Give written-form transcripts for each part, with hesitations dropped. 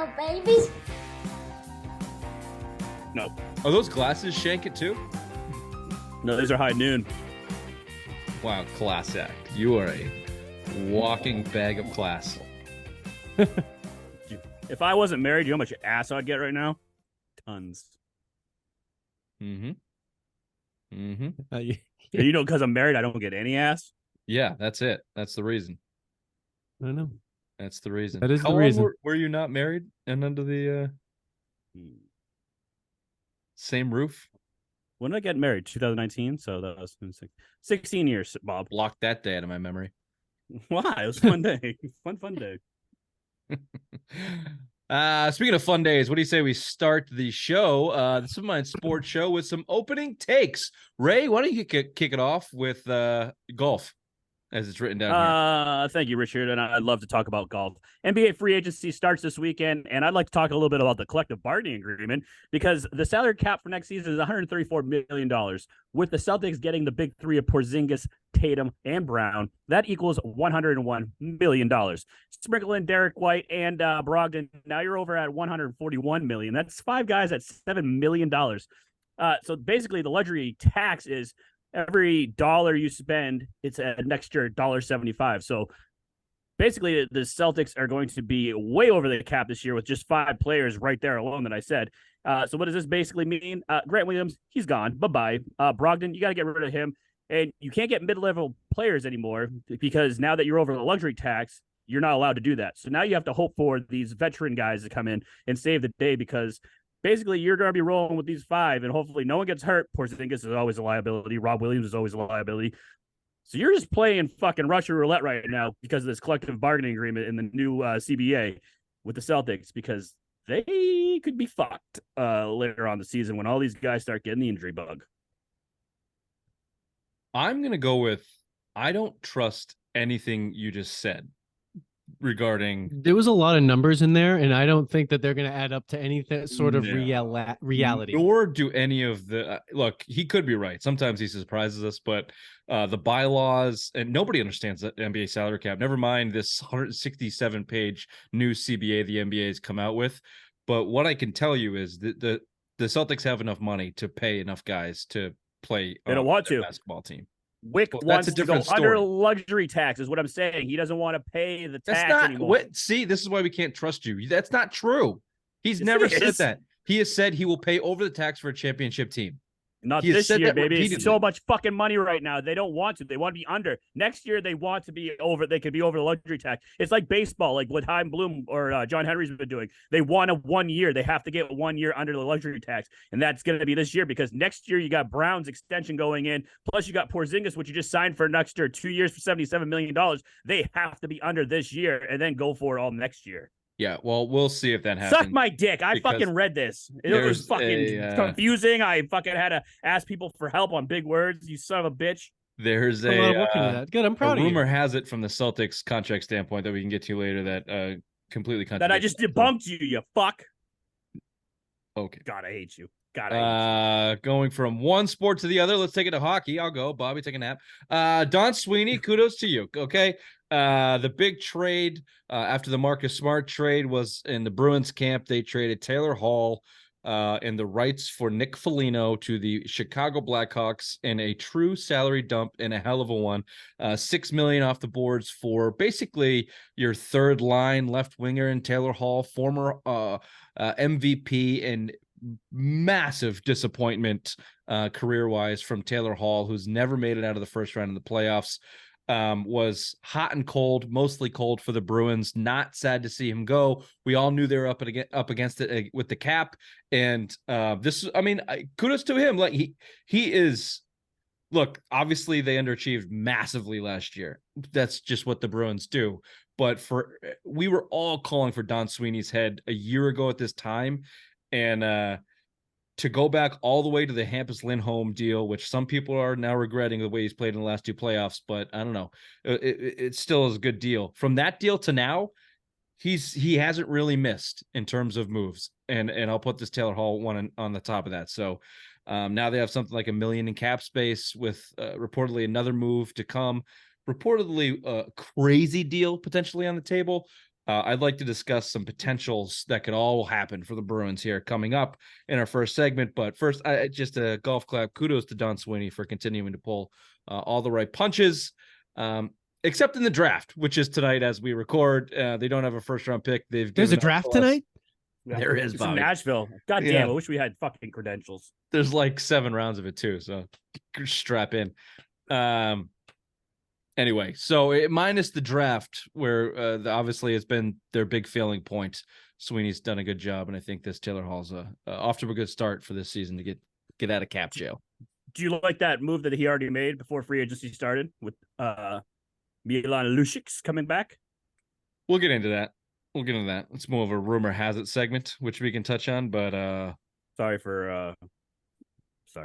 little babies? No. Are those glasses Shank It too? No, these are High Noon. Wow, class act. You are a walking bag of class. If I wasn't married, you know how much ass I'd get right now? Tons. Mm-hmm. Mm-hmm. You know, because I'm married, I don't get any ass. Yeah, that's it. That's the reason. I don't know. That's the reason. That is How the long reason. were you not married and under the same roof? When did I get married? 2019. So that was 16 years, Bob. Block that day out of my memory. Why? It was a fun day. Fun day. Speaking of fun days, what do you say we start the show? This is my sports show with some opening takes. Ray, why don't you kick it off with golf, as it's written down here? Thank you, Richard. And I'd love to talk about golf. NBA free agency starts this weekend, and I'd like to talk a little bit about the collective bargaining agreement because the salary cap for next season is $134 million. With the Celtics getting the big three of Porzingis, Tatum, and Brown, that equals $101 million. Sprinkle in Derek White and Brogdon. Now you're over at $141 million. That's five guys at $7 million. So basically, the luxury tax is every dollar you spend, it's next year $1.75. So basically, the Celtics are going to be way over the cap this year with just five players right there alone that I said. So what does this basically mean? Grant Williams, he's gone. Bye-bye. Brogdon, you got to get rid of him. And you can't get mid-level players anymore because now that you're over the luxury tax, you're not allowed to do that. So now you have to hope for these veteran guys to come in and save the day because basically you're going to be rolling with these five and hopefully no one gets hurt. Porzingis is always a liability. Rob Williams is always a liability. So you're just playing fucking Russian roulette right now because of this collective bargaining agreement in the new CBA with the Celtics because they could be fucked later on the season when all these guys start getting the injury bug. I'm going to go with I don't trust anything you just said regarding. There was a lot of numbers in there, and I don't think that they're going to add up to anything sort of reality. Nor do any of the look. He could be right. Sometimes he surprises us, but the bylaws and nobody understands the NBA salary cap. Never mind this 167-page new CBA the NBA has come out with. But what I can tell you is that the Celtics have enough money to pay enough guys to play. They don't want to basketball team. Wick wants to go under luxury tax, is what I'm saying. He doesn't want to pay the tax anymore. See, this is why we can't trust you. That's not true. He's never said that. He has said he will pay over the tax for a championship team. Not this year, baby. Repeatedly. It's so much fucking money right now. They don't want to. They want to be under. Next year, they want to be over. They could be over the luxury tax. It's like baseball, like what Chaim Bloom or John Henry's been doing. They want a 1 year. They have to get 1 year under the luxury tax. And that's going to be this year because next year you got Brown's extension going in. Plus you got Porzingis, which you just signed for next year, 2 years for $77 million. They have to be under this year and then go for it all next year. Yeah, well, we'll see if that happens. Suck my dick. I fucking read this. It was fucking confusing. I fucking had to ask people for help on big words. You son of a bitch. There's a lot of work into that. Good, I'm proud of you. Rumor has it from the Celtics contract standpoint that we can get to later that completely contradicts. That I just debunked you fuck. Okay. God, I hate you. God, I hate you. Going from one sport to the other, let's take it to hockey. I'll go. Bobby, take a nap. Don Sweeney, kudos to you. Okay. The big trade after the Marcus Smart trade was in the Bruins camp. They traded Taylor Hall and the rights for Nick Foligno to the Chicago Blackhawks in a true salary dump and a hell of a one. $6 million off the boards for basically your third line left winger in Taylor Hall, former MVP and massive disappointment career-wise from Taylor Hall, who's never made it out of the first round of the playoffs. Was hot and cold, mostly cold for the Bruins. Not sad to see him go. We all knew they were up against it with the cap, and kudos to him. Like he is. Look, obviously they underachieved massively last year. That's just what the Bruins do. But we were all calling for Don Sweeney's head a year ago at this time, and to go back all the way to the Hampus Lindholm deal, which some people are now regretting the way he's played in the last two playoffs, but I don't know. It still is a good deal. From that deal to now, he hasn't really missed in terms of moves. And I'll put this Taylor Hall one on the top of that. So now they have something like $1 million in cap space with reportedly another move to come. Reportedly a crazy deal potentially on the table. I'd like to discuss some potentials that could all happen for the Bruins here coming up in our first segment. But first, just a golf clap. Kudos to Don Sweeney for continuing to pull all the right punches, except in the draft, which is tonight as we record. They don't have a first-round pick. There's a draft tonight? There is, It's Bobby. in Nashville. God damn, I wish we had fucking credentials. There's like 7 rounds of it too, so strap in. Anyway, so minus the draft, where obviously it's been their big failing point. Sweeney's done a good job, and I think this Taylor Hall's off to a good start for this season to get out of cap jail. Do you like that move that he already made before free agency started with Milan Lucic coming back? We'll get into that. It's more of a rumor has it segment, which we can touch on, but sorry.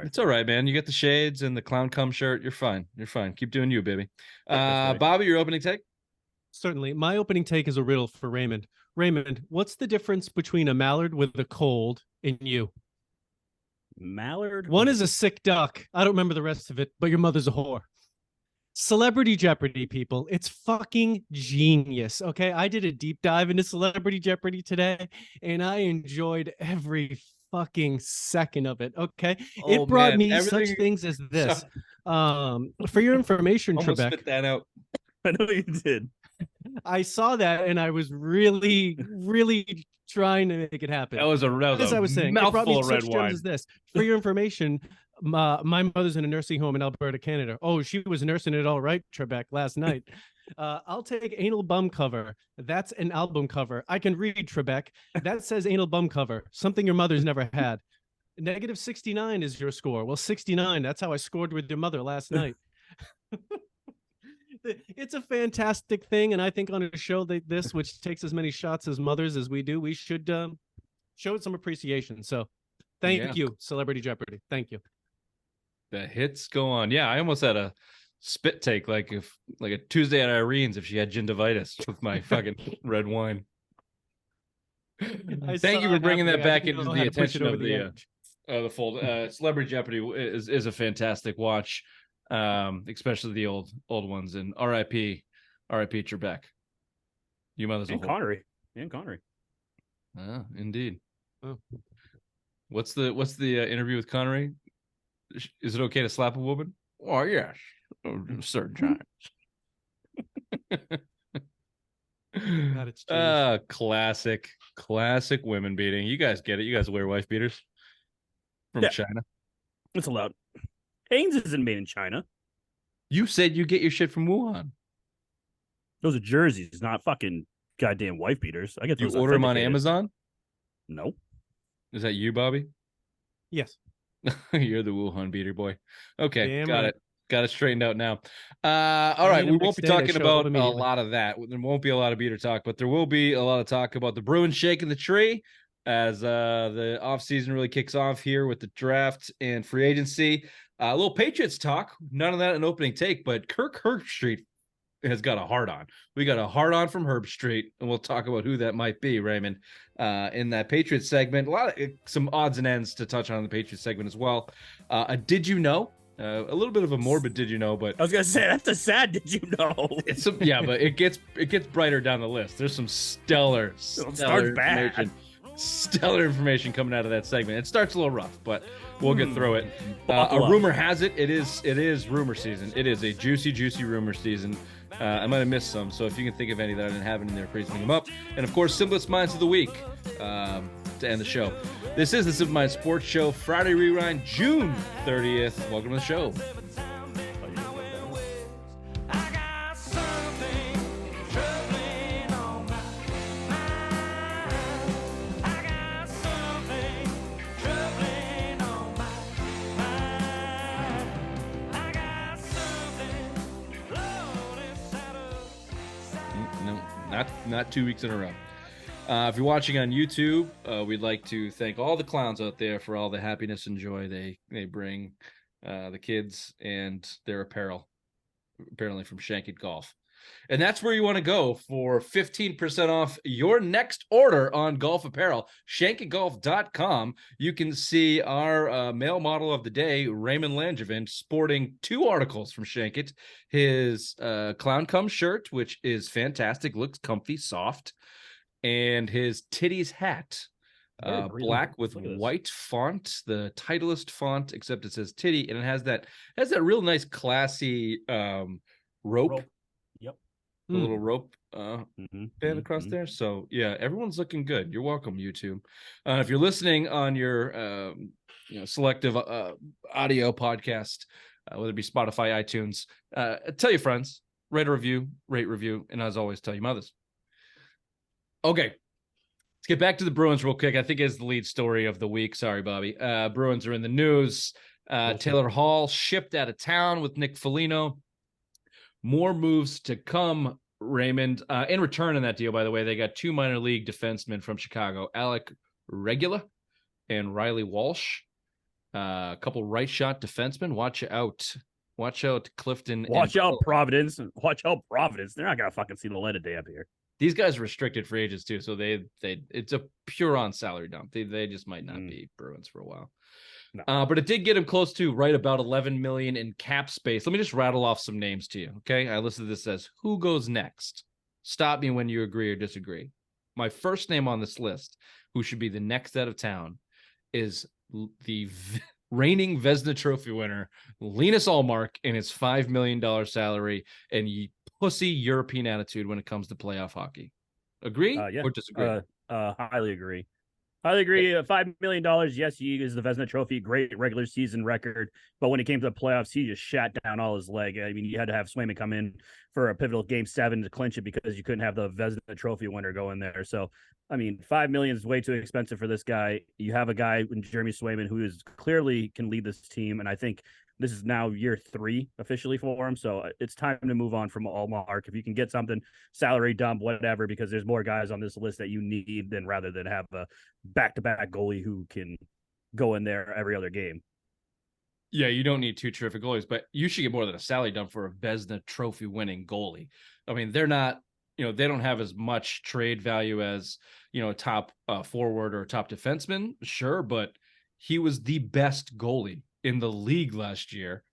It's all right, man. You get the shades and the clown cum shirt. You're fine. Keep doing you, baby. Bobby, your opening take? Certainly. My opening take is a riddle for Raymond. Raymond, what's the difference between a mallard with a cold and you? Mallard? One is a sick duck. I don't remember the rest of it, but your mother's a whore. Celebrity Jeopardy, people. It's fucking genius. Okay. I did a deep dive into Celebrity Jeopardy today, and I enjoyed every fucking second of it. Okay. It brought me such things as this. For your information, Almost Trebek. spit that out. I know you did. I saw that and I was really, really trying to make it happen. That was as I was saying, it brought me mouthful of red such wine. gems as this. For your information, my mother's in a nursing home in Alberta, Canada. Oh, she was nursing it all right, Trebek, last night. I'll take anal bum cover. That's an album cover. I can read, Trebek. That says anal bum cover, something your mother's never had. Negative 69 is your score. Well, 69, that's how I scored with your mother last night. It's a fantastic thing, and I think on a show like this, which takes as many shots as mothers as we do, we should show it some appreciation. So thank you, Celebrity Jeopardy. Thank you. The hits go on. Yeah, I almost had a spit take like a Tuesday at Irene's if she had gingivitis with my fucking red wine. Thank you for bringing that back into the attention of the fold. Celebrity Jeopardy is a fantastic watch, especially the old ones. And R.I.P. Trebek. You mother's and Connery. Indeed. Oh. What's the interview with Connery? Is it okay to slap a woman? Oh yes, certain times. God, it's classic women beating. You guys get it. You guys wear wife beaters from China. It's allowed. Hanes isn't made in China. You said you get your shit from Wuhan. Those are jerseys, not fucking goddamn wife beaters. I get those. You order them on Amazon? No. Is that you, Bobby? Yes. You're the Wuhan beater boy. Okay, Damn got right. it. Got it straightened out now. All right, we won't be talking about a immediately. lot of that. There won't be a lot of beater talk, but there will be a lot of talk about the Bruins shaking the tree as the offseason really kicks off here with the draft and free agency. A little Patriots talk. None of that an opening take, but Kirk Herbstreit has got a hard on. We got a hard on from Herbstreit, and we'll talk about who that might be, Raymond, in that Patriots segment. Some odds and ends to touch on in the Patriots segment as well. Did you know? A little bit of a morbid did you know, but I was gonna say that's a sad did you know. But it gets brighter down the list. There's some stellar information. Stellar information coming out of that segment. It starts a little rough, but we'll get through it. A rumor has it is rumor season. It is a juicy rumor season. I might have missed some, so if you can think of any that I didn't have in there, please bring them up. And of course, Simplest Minds of the Week to end the show. This is the Simple Minds Sports Show, Friday Rewind, June 30th. Welcome to the show. Not 2 weeks in a row. If you're watching on YouTube, we'd like to thank all the clowns out there for all the happiness and joy they bring the kids and their apparel, apparently from Shankit Golf. And that's where you want to go for 15% off your next order on golf apparel. Shankitgolf.com. You can see our male model of the day, Raymond Langevin, sporting 2 articles from Shankit. His Clown Cum shirt, which is fantastic, looks comfy, soft, and his Titties hat. Black with white font, the Titleist font, except it says titty, and it has that real nice classy rope. Yep. A little rope band across there. So yeah, everyone's looking good. You're welcome, YouTube. If you're listening on your selective audio podcast, whether it be Spotify, iTunes, tell your friends, rate, review, and as always, tell your mothers. Okay. Let's get back to the Bruins real quick. I think it's the lead story of the week. Sorry, Bobby. Bruins are in the news. Taylor Hall shipped out of town with Nick Foligno. More moves to come, Raymond. In return in that deal, by the way, they got 2 minor league defensemen from Chicago, Alec Regula and Riley Walsh. A couple right shot defensemen. Watch out, Clifton. Watch out, Providence. Watch out, Providence. They're not going to fucking see the light of day up here. These guys are restricted free agents too, so they it's a pure on salary dump. They just might not be Bruins for a while. No. But it did get him close to right about 11 million in cap space. Let me just rattle off some names to you. Okay. I listed this as who goes next. Stop me when you agree or disagree. My first name on this list, who should be the next out of town, is the reigning Vezina Trophy winner, Linus Ullmark, in his $5 million salary and pussy European attitude when it comes to playoff hockey. Agree or disagree? Highly agree. Highly agree. $5 million. Yes, he is the Vezina Trophy, great regular season record. But when it came to the playoffs, he just shot down all his leg. I mean, you had to have Swayman come in for a pivotal game 7 to clinch it because you couldn't have the Vezina Trophy winner go in there. So, I mean, $5 million is way too expensive for this guy. You have a guy in Jeremy Swayman who is clearly can lead this team, and I think this is now year 3 officially for him. So it's time to move on from Ullmark. If you can get something, salary dump, whatever, because there's more guys on this list that you need than rather than have a back-to-back goalie who can go in there every other game. Yeah, you don't need 2 terrific goalies, but you should get more than a salary dump for a Vezina Trophy winning goalie. I mean, they're not, they don't have as much trade value as, a top forward or a top defenseman. Sure. But he was the best goalie in the league last year.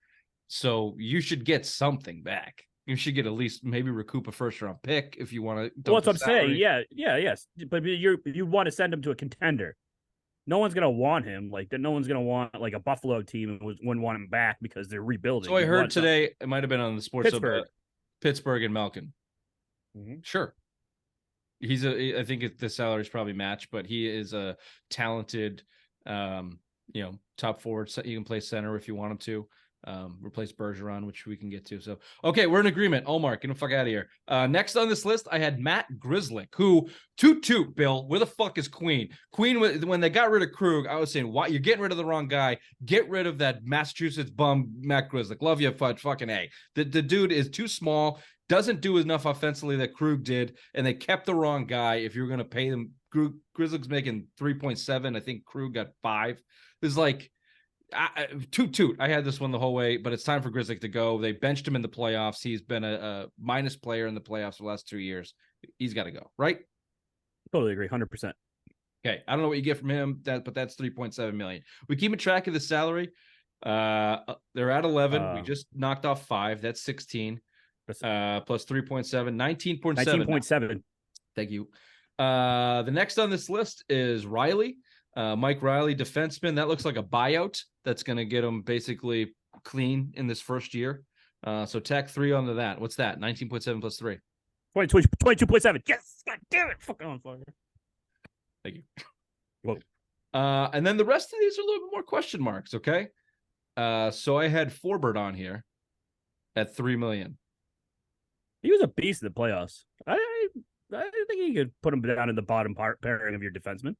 So you should get something back. You should get at least maybe recoup a first-round pick if you want to. Well, that's what I'm saying. Yes. But you want to send him to a contender. No one's gonna want him. Like no one's gonna want like a Buffalo team and wouldn't want him back because they're rebuilding. So I heard today it might have been on the sports Pittsburgh and Malkin. Mm-hmm. Sure. I think the salary is probably matched, but he is a talented, top forward. So you can play center if you want him to. Replace Bergeron, which we can get to. So, okay, we're in agreement. Omar, get the fuck out of here. Next on this list, I had Matt Grzelcyk, who, toot, Bill, where the fuck is Queen? Queen, when they got rid of Krug, I was saying, why? You're getting rid of the wrong guy. Get rid of that Massachusetts bum, Matt Grzelcyk. Love you, fucking A. The dude is too small, doesn't do enough offensively that Krug did, and they kept the wrong guy. If you're going to pay them, Grzelcyk's making 3.7. I think Krug got 5. It's like, toot. I had this one the whole way, but it's time for Grzelcyk to go. They benched him in the playoffs. He's been a minus player in the playoffs for the last 2 years. He's got to go, right? Totally agree, 100%. Okay, I don't know what you get from him, but that's 3.7 million. We keep track of the salary. They're at 11. We just knocked off 5. That's 16. Plus 3.7, 19.7. 19.7. Thank you. The next on this list is Riley. Mike Riley, defenseman. That looks like a buyout. That's going to get him basically clean in this first year. So tack 3 onto that. What's that? 19.7 plus 3. 22.7. Yes. God damn it. Fuck on fire. Thank you. Whoa. And then the rest of these are a little bit more question marks. Okay. So I had Forbert on here at 3 million. He was a beast in the playoffs. I think you could put him down in the bottom pairing of your defenseman.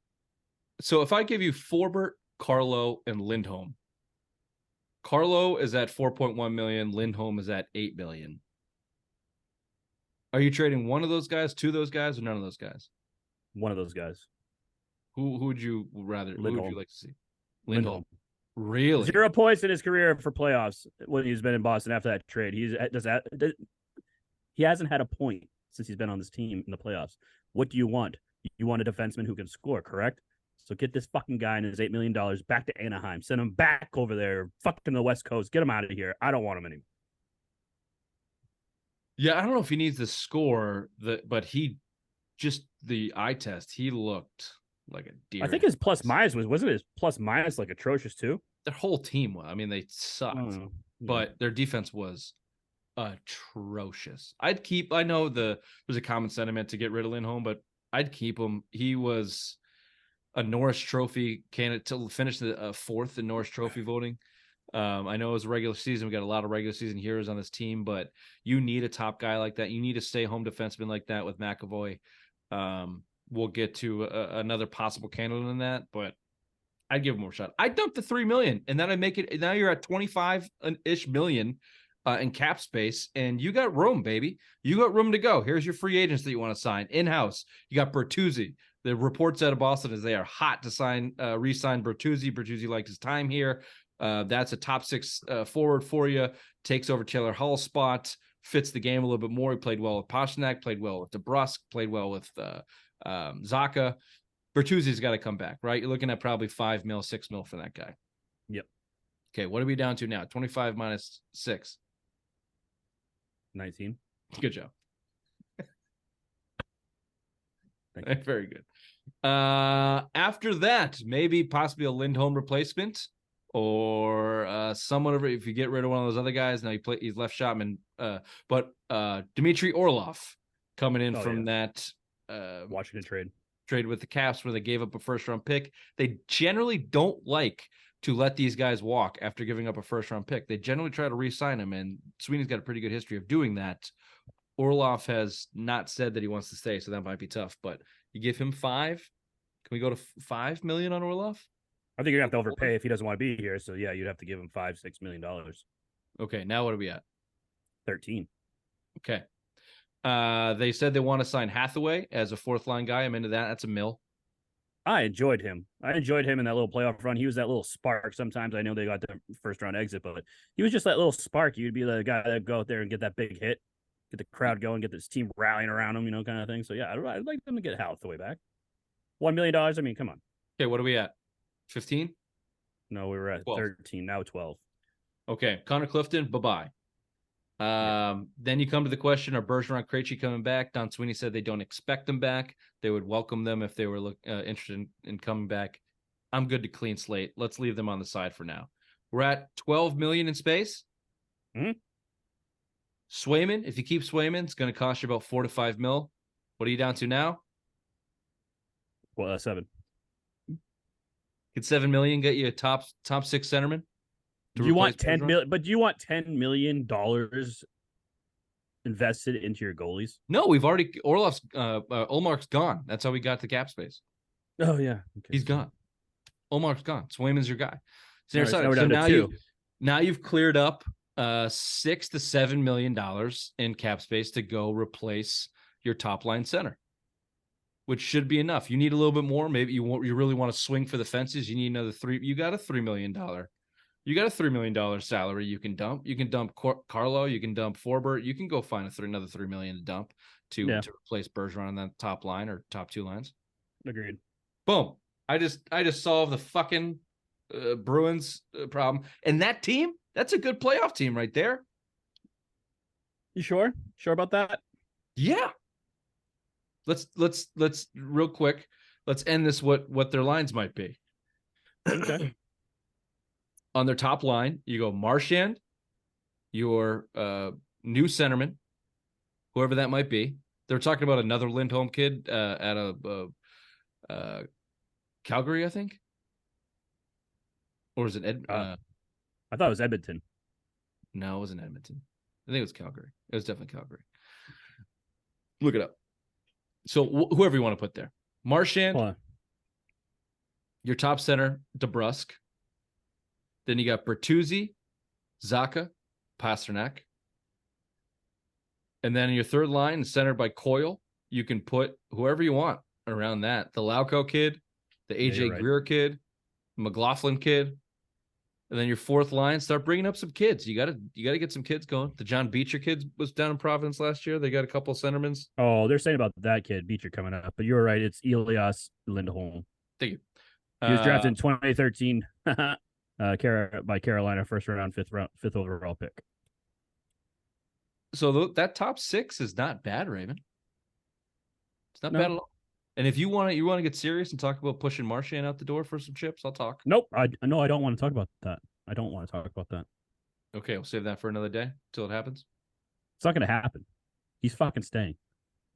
So if I give you Forbert, Carlo, and Lindholm, Carlo is at 4.1 million. Lindholm is at 8 million. Are you trading one of those guys, 2 of those guys, or none of those guys? One of those guys. Who would you rather? Lindholm. Who would you like to see? Lindholm. Really? 0 points in his career for playoffs when he's been in Boston after that trade. He hasn't had a point since he's been on this team in the playoffs. What do you want? You want a defenseman who can score, correct? So get this fucking guy and his $8 million back to Anaheim. Send him back over there, fucking the West Coast. Get him out of here. I don't want him anymore. Yeah, I don't know if he needs to score, but he just the eye test, he looked like a deer. I think his plus minus wasn't his plus minus like atrocious too? Their whole team was. I mean, they sucked, but their defense was atrocious. I know there's a common sentiment to get rid of Lindholm, but I'd keep him. He was a Norris Trophy candidate to finish the fourth in Norris Trophy voting. I know it was a regular season. We got a lot of regular season heroes on this team, but you need a top guy like that. You need a stay-home defenseman like that with McAvoy. We'll get to another possible candidate in that, but I'd give him more shot. I dumped the $3 million, and then I make it. Now you're at 25-ish million in cap space, and you got room, baby. You got room to go. Here's your free agents that you want to sign in-house. You got Bertuzzi. The reports out of Boston is they are hot to re-sign Bertuzzi. Bertuzzi liked his time here. That's a top six forward for you. Takes over Taylor Hall's spot. Fits the game a little bit more. He played well with Pastrnak. Played well with DeBrusk. Played well with Zacha. Bertuzzi's got to come back, right? You're looking at probably $5 million, $6 million for that guy. Yep. Okay, what are we down to now? 25 minus 6. 19. Good job. Thank you. Very good. After that, maybe possibly a Lindholm replacement or someone over. If you get rid of one of those other guys, now he's left Shotman. But Dmitry Orlov coming in from that Washington trade with the Caps where they gave up a first-round pick. They generally don't like to let these guys walk after giving up a first-round pick. They generally try to re-sign him, and Sweeney's got a pretty good history of doing that. Orlov has not said that he wants to stay, so that might be tough. But you give him 5. Can we go to $5 million on Orlov? I think you're gonna have to overpay if he doesn't want to be here. So yeah, you'd have to give him $5-6 million. Okay, now what are we at? 13. Okay. They said they want to sign Hathaway as a fourth line guy. I'm into that. That's $1 million. I enjoyed him. I enjoyed him in that little playoff run. He was that little spark. Sometimes I know they got the first round exit, but he was just that little spark. You'd be the guy that'd go out there and get that big hit, get the crowd going, get this team rallying around him, kind of thing. So yeah, I'd like them to get Hathaway back. $1 million. I mean, come on. Okay, what are we at? 15? No, we were at 12. 13. Now 12. Okay, Connor Clifton, bye-bye. Then you come to the question, are Bergeron, Krejci coming back? Don Sweeney said they don't expect them back. They would welcome them if they were interested in coming back. I'm good to clean slate. Let's leave them on the side for now. We're at 12 million in space. Mm-hmm. Swayman, if you keep Swayman, it's going to cost you about 4 to 5 mil. What are you down to now? Well, 7. Could 7 million get you a top 6 centerman? You want 10 million, but do you want $10 million invested into your goalies? No, we've already Olmark's gone. That's how we got the cap space. Oh yeah, okay. He's gone. Olmark's gone. Swayman's your guy. So, so now you've cleared up $6 to $7 million in cap space to go replace your top line center, which should be enough. You need a little bit more. Maybe you really want to swing for the fences. You need another 3. You got a $3 million. You got a $3 million salary you can dump. You can dump Carlo. You can dump Forbert. You can go find another $3 million to dump to replace Bergeron on that top line or top 2 lines. Agreed. Boom. I just solved the fucking Bruins problem. And that team, that's a good playoff team right there. You sure? Sure about that? Yeah. Let's real quick. Let's end this. What their lines might be. Okay. On their top line, you go Marchand, your new centerman, whoever that might be. They're talking about another Lindholm kid at a Calgary, I think. Or is it I thought it was Edmonton. No, it wasn't Edmonton. I think it was Calgary. It was definitely Calgary. Look it up. So whoever you want to put there. Marchand, your top center, DeBrusk. Then you got Bertuzzi, Zacha, Pastrnak. And then your third line is centered by Coyle. You can put whoever you want around that. The Lauco kid, the AJ Greer kid, McLaughlin kid. And then your fourth line, start bringing up some kids. You gotta get some kids going. The John Beecher kid was down in Providence last year. They got a couple of centermen. Oh, they're saying about that kid Beecher coming up, but you're right. It's Elias Lindholm. Thank you. He was drafted in 2013 by Carolina, first round, fifth overall pick. So that top six is not bad, Raymond. It's not bad at all. And if you want to get serious and talk about pushing Marchand out the door for some chips, I'll talk. Nope. I don't want to talk about that. I don't want to talk about that. Okay, we'll save that for another day till it happens. It's not going to happen. He's fucking staying.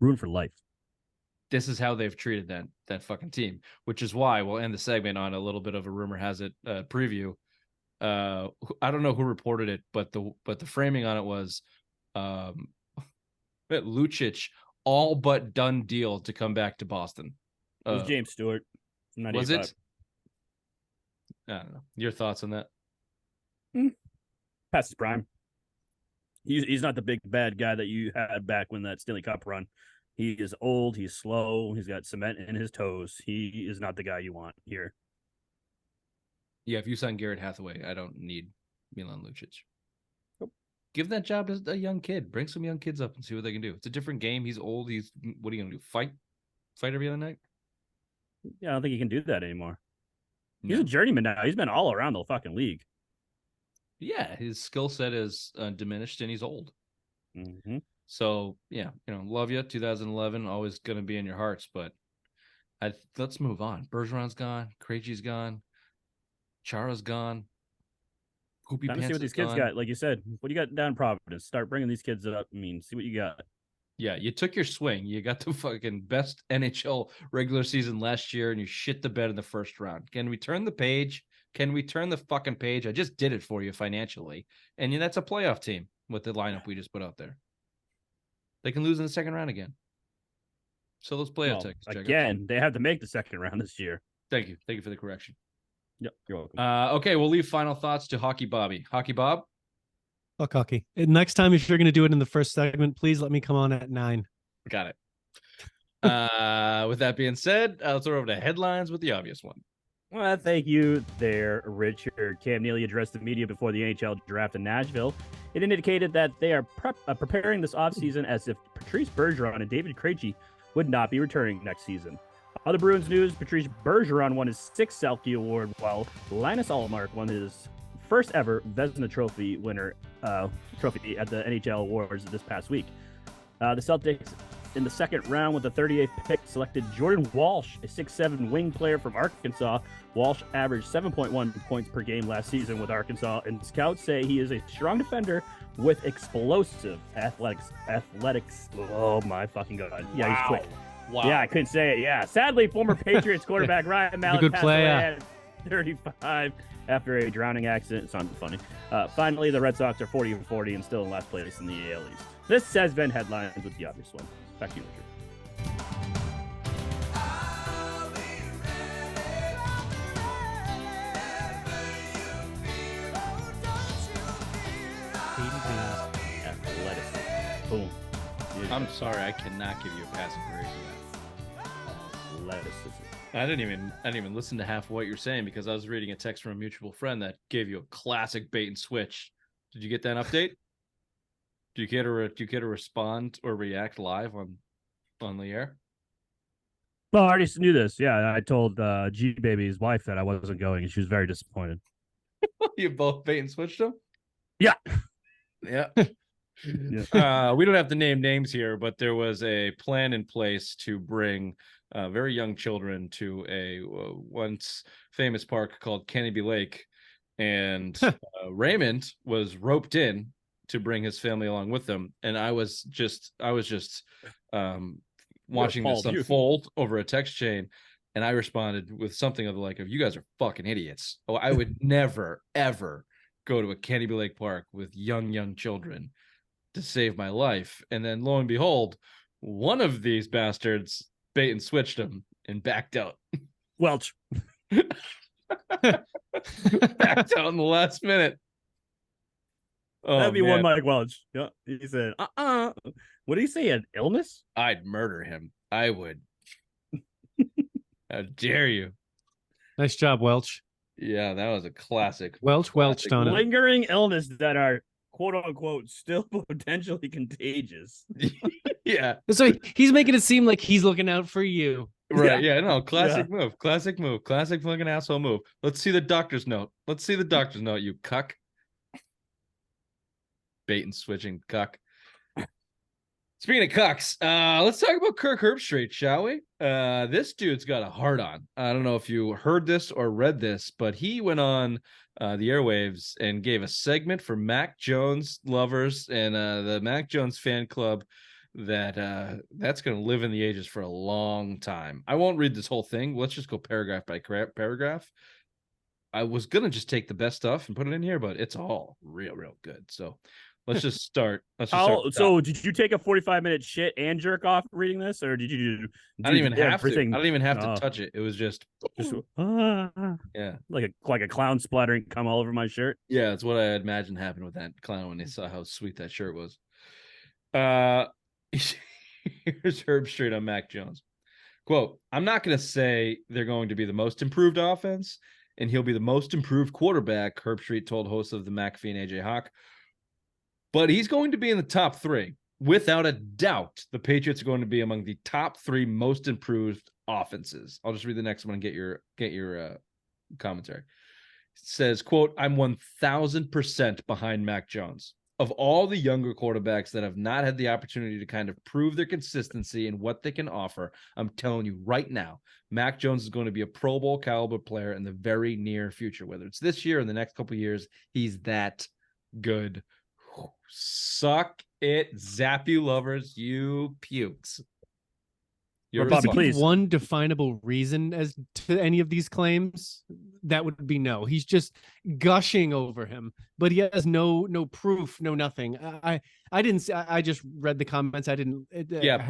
Ruined for life. This is how they've treated that fucking team, which is why we'll end the segment on a little bit of a rumor has it preview. I don't know who reported it, but the framing on it was Lucic all but done deal to come back to Boston. It was James Stewart. Was it? I don't know. Your thoughts on that? Past his prime. He's not the big bad guy that you had back when that Stanley Cup run. He is old. He's slow. He's got cement in his toes. He is not the guy you want here. Yeah, if you sign Garrett Hathaway, I don't need Milan Lucic. Nope. Give that job to a young kid. Bring some young kids up and see what they can do. It's a different game. He's old. What are you going to do? Fight every other night? Yeah, I don't think he can do that anymore. He's a journeyman now. He's been all around the fucking league. Yeah, his skill set is diminished and he's old. Mm-hmm. So, yeah, love you. 2011, always going to be in your hearts. But let's move on. Bergeron's gone. Krejci's gone. Chara's gone. Poopy Time to see what these kids got. Like you said, what do you got down in Providence? Start bringing these kids up. I mean, see what you got. Yeah, you took your swing. You got the fucking best NHL regular season last year, and you shit the bed in the first round. Can we turn the page? Can we turn the fucking page? I just did it for you financially. And that's a playoff team with the lineup we just put out there. They can lose in the second round again. So those playoff tickets. Again, they have to make the second round this year. Thank you. Thank you for the correction. Yep, you're welcome. Okay, we'll leave final thoughts to Hockey Bobby. Hockey Bob? Fuck hockey. And next time, if you're going to do it in the first segment, please let me come on at 9. Got it. With that being said, let's throw over to headlines with the obvious one. Well, thank you there, Richard. Cam Neely addressed the media before the NHL draft in Nashville. It indicated that they are preparing this offseason as if Patrice Bergeron and David Krejci would not be returning next season. Other Bruins news, Patrice Bergeron won his 6th Selke Award, while Linus Ullmark won his first ever Vezina Trophy winner trophy at the NHL Awards this past week. The Celtics, in the second round with the 38th pick, selected Jordan Walsh, a 6'7" wing player from Arkansas. Walsh averaged 7.1 points per game last season with Arkansas, and scouts say he is a strong defender with explosive athletics. Oh my fucking god! Yeah, wow. He's quick. Wow. Yeah, I couldn't say it. Yeah, sadly, former Patriots quarterback Ryan Mallett passed away at 35 after a drowning accident. It sounded funny. Finally, the Red Sox are 40-40 and still in last place in the AL East. This has been headlines with the obvious one. Back to you, Richard. Athleticism. Boom. I'm sorry, I cannot give you a passing grade for that. Athleticism. I didn't even listen to half of what you're saying because I was reading a text from a mutual friend that gave you a classic bait and switch. Did you get that update? Do you get to respond or react live on the air? Well, I already knew this. Yeah, I told G Baby's wife that I wasn't going, and she was very disappointed. You both bait and switched them? Yeah. Yeah. Yeah. We don't have to name names here, but there was a plan in place to bring very young children to a once famous park called Canopy Lake, and Raymond was roped in to bring his family along with them, and I was just watching this unfold over a text chain, and I responded with something of the like of, "You guys are fucking idiots. Oh, I would never ever go to a Canopy Lake Park with young children to save my life." And then lo and behold, one of these bastards bait and switched him and backed out. Welch. Backed out in the last minute. Oh, that'd be man. one Mike Welch. Yeah. He said, what did he say? An illness? I'd murder him. I would. How dare you? Nice job, Welch. Yeah, that was a classic. Welched on it. Lingering illness that are quote unquote still potentially contagious. Yeah. So he's making it seem like he's looking out for you. Right. Yeah. No. Classic move. Classic move. Classic fucking asshole move. Let's see the doctor's note. Let's see the doctor's note. You cuck. Bait and switching cuck. Speaking of cucks, let's talk about Kirk Herbstreit, shall we? This dude's got a hard on. I don't know if you heard this or read this, but he went on the airwaves and gave a segment for Mac Jones lovers and the Mac Jones fan club that's going to live in the ages for a long time. I won't read this whole thing. Let's just go paragraph by paragraph. I was going to just take the best stuff and put it in here, but it's all real good. So let's just start. So did you take a 45-minute shit and jerk off reading this, or did you? I didn't even have to. I everything? didn't even have to touch it. It was just yeah, like a clown splattering come all over my shirt. Yeah, it's what I imagined happened with that clown when they saw how sweet that shirt was. Here's Herbstreit on Mac Jones. Quote, I'm not going to say they're going to be the most improved offense, and he'll be the most improved quarterback, Herbstreit told hosts of the McAfee and AJ Hawk. But he's going to be in the top three. Without a doubt, the Patriots are going to be among the top three most improved offenses. I'll just read the next one and get your commentary. It says, quote, I'm 1,000% behind Mac Jones. Of all the younger quarterbacks that have not had the opportunity to kind of prove their consistency and what they can offer, I'm telling you right now, Mac Jones is going to be a Pro Bowl caliber player in the very near future. Whether it's this year or the next couple of years, he's that good. Suck it, zap you lovers, you pukes. Bobby, please. One definable reason as to any of these claims, that would be no. He's just gushing over him, but he has no proof, no nothing. I didn't. I just read the comments. I didn't.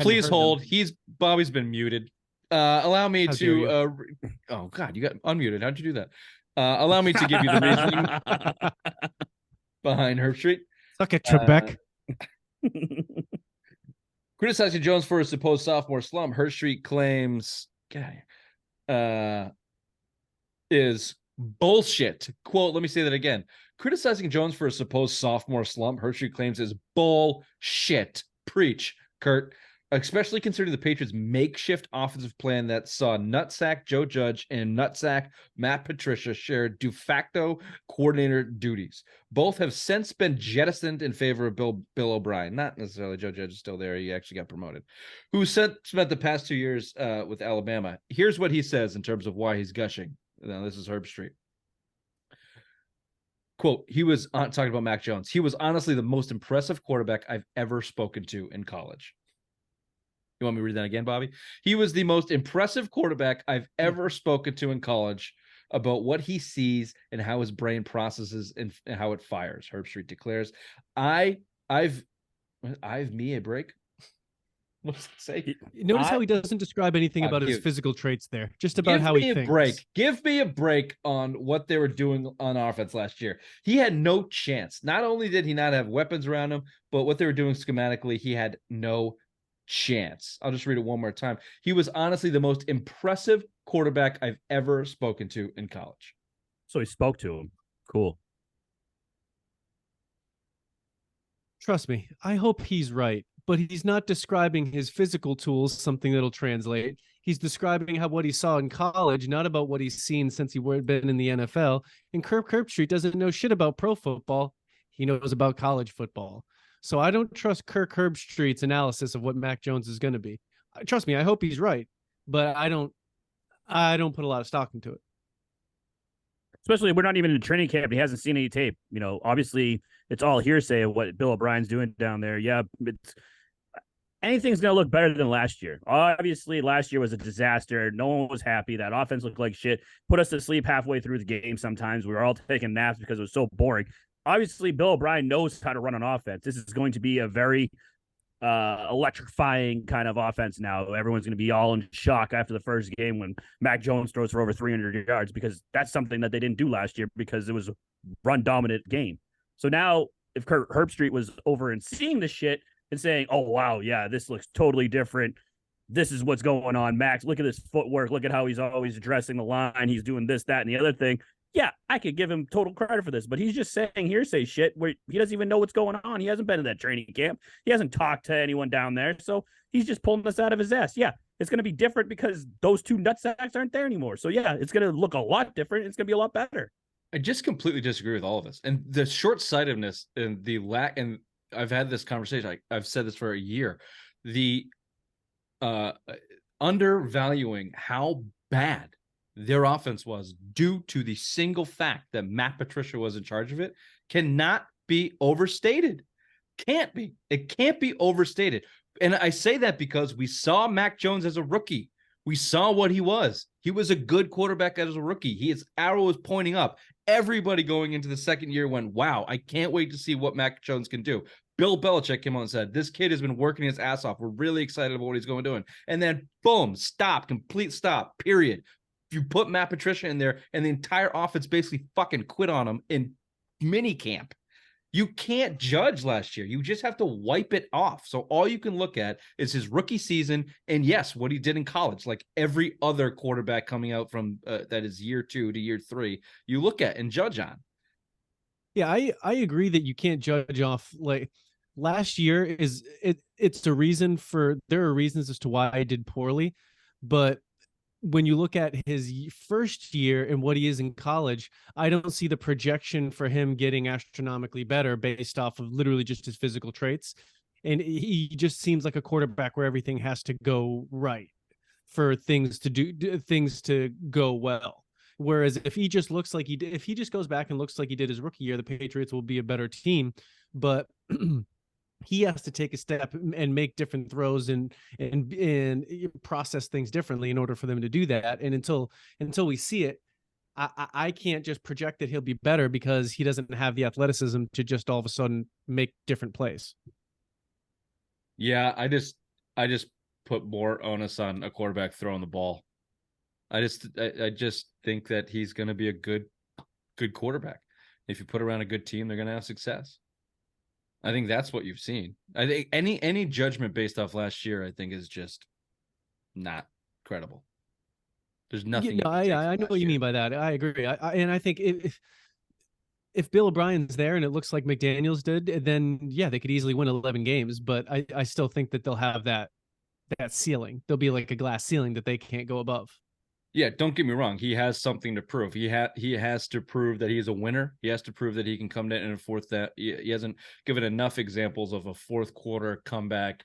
Please hold. Them. Bobby's been muted. Allow me to. Oh God, you got unmuted. How'd you do that? Allow me to give you the reasoning behind Herbstreit. Suck it, Trebek. Criticizing Jones for his supposed sophomore slump, Herbstreit claims is bullshit. Quote, let me say that again. Criticizing Jones for a supposed sophomore slump, Herbstreit claims is bullshit. Preach, Kurt. Especially considering the Patriots' makeshift offensive plan that saw nutsack Joe Judge and nutsack Matt Patricia share de facto coordinator duties. Both have since been jettisoned in favor of Bill O'Brien. Not necessarily Joe Judge is still there. He actually got promoted. Who spent the past 2 years with Alabama. Here's what he says in terms of why he's gushing. Now, this is Herbstreit. Quote, he was talking about Mac Jones. He was honestly the most impressive quarterback I've ever spoken to in college. You want me to read that again, Bobby? He was the most impressive quarterback I've ever spoken to in college about what he sees and how his brain processes and how it fires. Herbstreit declares, I've me a break. What does it say? Notice how he doesn't describe anything about his physical traits there, just about how he thinks. Give me a break on what they were doing on offense last year. He had no chance. Not only did he not have weapons around him, but what they were doing schematically, he had no chance. I'll just read it one more time. He was honestly the most impressive quarterback I've ever spoken to in college. So he spoke to him. Cool. Trust me, I hope he's right, but he's not describing his physical tools, something that'll translate. He's describing what he saw in college, not about what he's seen since he'd been in the NFL. And Kirk Herbstreit doesn't know shit about pro football. He knows about college football. So I don't trust Kirk Herbstreit's analysis of what Mac Jones is going to be. Trust me, I hope he's right, but I don't put a lot of stock into it. Especially, we're not even in training camp. He hasn't seen any tape. You know, obviously, it's all hearsay of what Bill O'Brien's doing down there. Yeah, anything's going to look better than last year. Obviously, last year was a disaster. No one was happy. That offense looked like shit. Put us to sleep halfway through the game sometimes. We were all taking naps because it was so boring. Obviously, Bill O'Brien knows how to run an offense. This is going to be a very electrifying kind of offense now. Everyone's going to be all in shock after the first game when Mac Jones throws for over 300 yards because that's something that they didn't do last year because it was a run-dominant game. So now if Kirk Herbstreit was over and seeing the shit and saying, oh, wow, yeah, this looks totally different. This is what's going on. Max, look at his footwork. Look at how he's always addressing the line. He's doing this, that, and the other thing. yeah, I could give him total credit for this, but he's just saying hearsay shit where he doesn't even know what's going on. He hasn't been in that training camp. He hasn't talked to anyone down there. So he's just pulling this out of his ass. Yeah, it's going to be different because those two nutsacks aren't there anymore. So yeah, it's going to look a lot different. It's going to be a lot better. I just completely disagree with all of this. And the short-sightedness and the lack, and I've had this conversation, I've said this for a year, the undervaluing how bad their offense was due to the single fact that Matt Patricia was in charge of it cannot be overstated. Can't be. It can't be overstated. And I say that because we saw Mac Jones as a rookie. We saw what he was. He was a good quarterback as a rookie. His arrow was pointing up. Everybody going into the second year went, wow, I can't wait to see what Mac Jones can do. Bill Belichick came on and said, this kid has been working his ass off. We're really excited about what he's going to do. And then, boom, stop, complete stop, period. You put Matt Patricia in there, and the entire offense basically fucking quit on him in mini camp. You can't judge last year. You just have to wipe it off. So all you can look at is his rookie season, and yes, what he did in college, like every other quarterback coming out from that is year 2 to year 3, you look at and judge on. Yeah, I agree that you can't judge off like last year it's a reason for there are reasons as to why I did poorly, but when you look at his first year and what he is in college, I don't see the projection for him getting astronomically better based off of literally just his physical traits. And he just seems like a quarterback where everything has to go right for things to go well. Whereas if he just looks like if he just goes back and looks like he did his rookie year, the Patriots will be a better team. But he has to take a step and make different throws and process things differently in order for them to do that. And until we see it, I can't just project that he'll be better because he doesn't have the athleticism to just all of a sudden make different plays. Yeah, I just put more onus on a quarterback throwing the ball. I just think that he's going to be a good quarterback. If you put around a good team, they're going to have success. I think that's what you've seen. I think any judgment based off last year, I think, is just not credible. There's nothing. Yeah, I know what you mean by that. I agree. And I think if Bill O'Brien's there and it looks like McDaniels did, then yeah, they could easily win 11 games. But I still think that they'll have that ceiling. There'll be like a glass ceiling that they can't go above. Yeah, don't get me wrong. He has something to prove. He has to prove that he's a winner. He has to prove that he can come in and forth that he hasn't given enough examples of a fourth quarter comeback,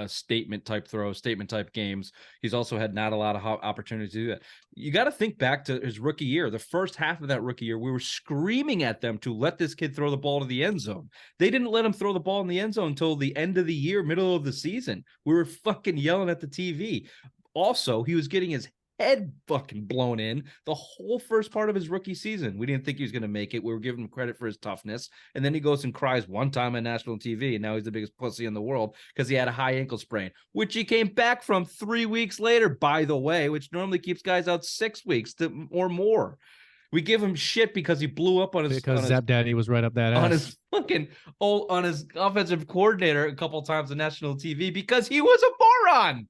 statement type throw, statement type games. He's also had not a lot of opportunities to do that. You got to think back to his rookie year. The first half of that rookie year, we were screaming at them to let this kid throw the ball to the end zone. They didn't let him throw the ball in the end zone until the end of the year, middle of the season. We were fucking yelling at the TV. Also, he was getting his head fucking blown in the whole first part of his rookie season. We didn't think he was going to make it. We were giving him credit for his toughness. And then he goes and cries one time on national TV. And now he's the biggest pussy in the world because he had a high ankle sprain, which he came back from 3 weeks later, by the way, which normally keeps guys out 6 weeks or more. We give him shit because he blew up on his Zap Daddy was right up that ass. on his offensive coordinator a couple times on national TV because he was a moron.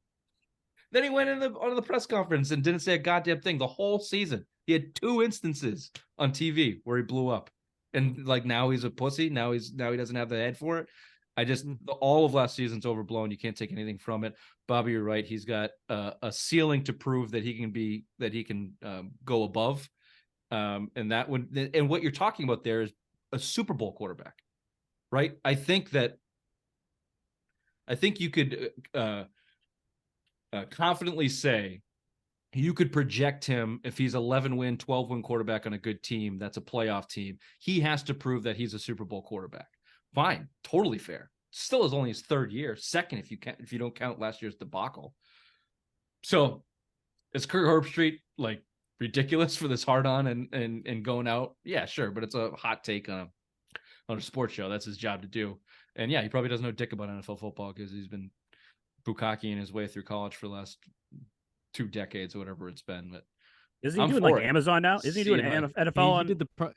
Then he went on the press conference and didn't say a goddamn thing the whole season. He had 2 instances on TV where he blew up. And like now he's a pussy. Now he doesn't have the head for it. All of last season's overblown. You can't take anything from it. Bobby, you're right. He's got a ceiling to prove that he can go above. And what you're talking about there is a Super Bowl quarterback, right? I think you could confidently say you could project him if he's 11-win, 12-win quarterback on a good team. That's a playoff team. He has to prove that he's a Super Bowl quarterback. Fine, totally fair. Still is only his 3rd year, 2nd if you don't count last year's debacle. So is Kirk Herbstreit like ridiculous for this hard on and going out? Yeah, sure, but it's a hot take on a sports show. That's his job to do. And yeah, he probably doesn't know dick about NFL football because he's been bukkake his way through college for the last 2 decades or whatever it's been. But isn't he doing like Amazon now? Isn't he doing NFL?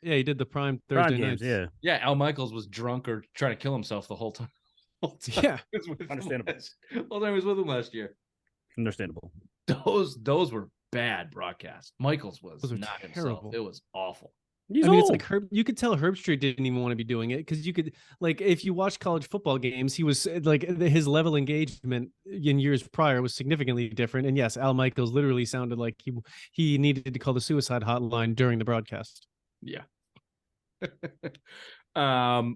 He did the prime Thursday nights. Yeah. Yeah, Al Michaels was drunk or trying to kill himself the whole time. Yeah, understandable. All time he was with him last year. Understandable. Those were bad broadcast. Michaels was Those are not himself. terrible. It was awful. He's I mean, old. it's like you could tell Herbstreit didn't even want to be doing it because you could, like, if you watch college football games, he was like his level engagement in years prior was significantly different. And yes, Al Michaels literally sounded like he needed to call the suicide hotline during the broadcast. Yeah.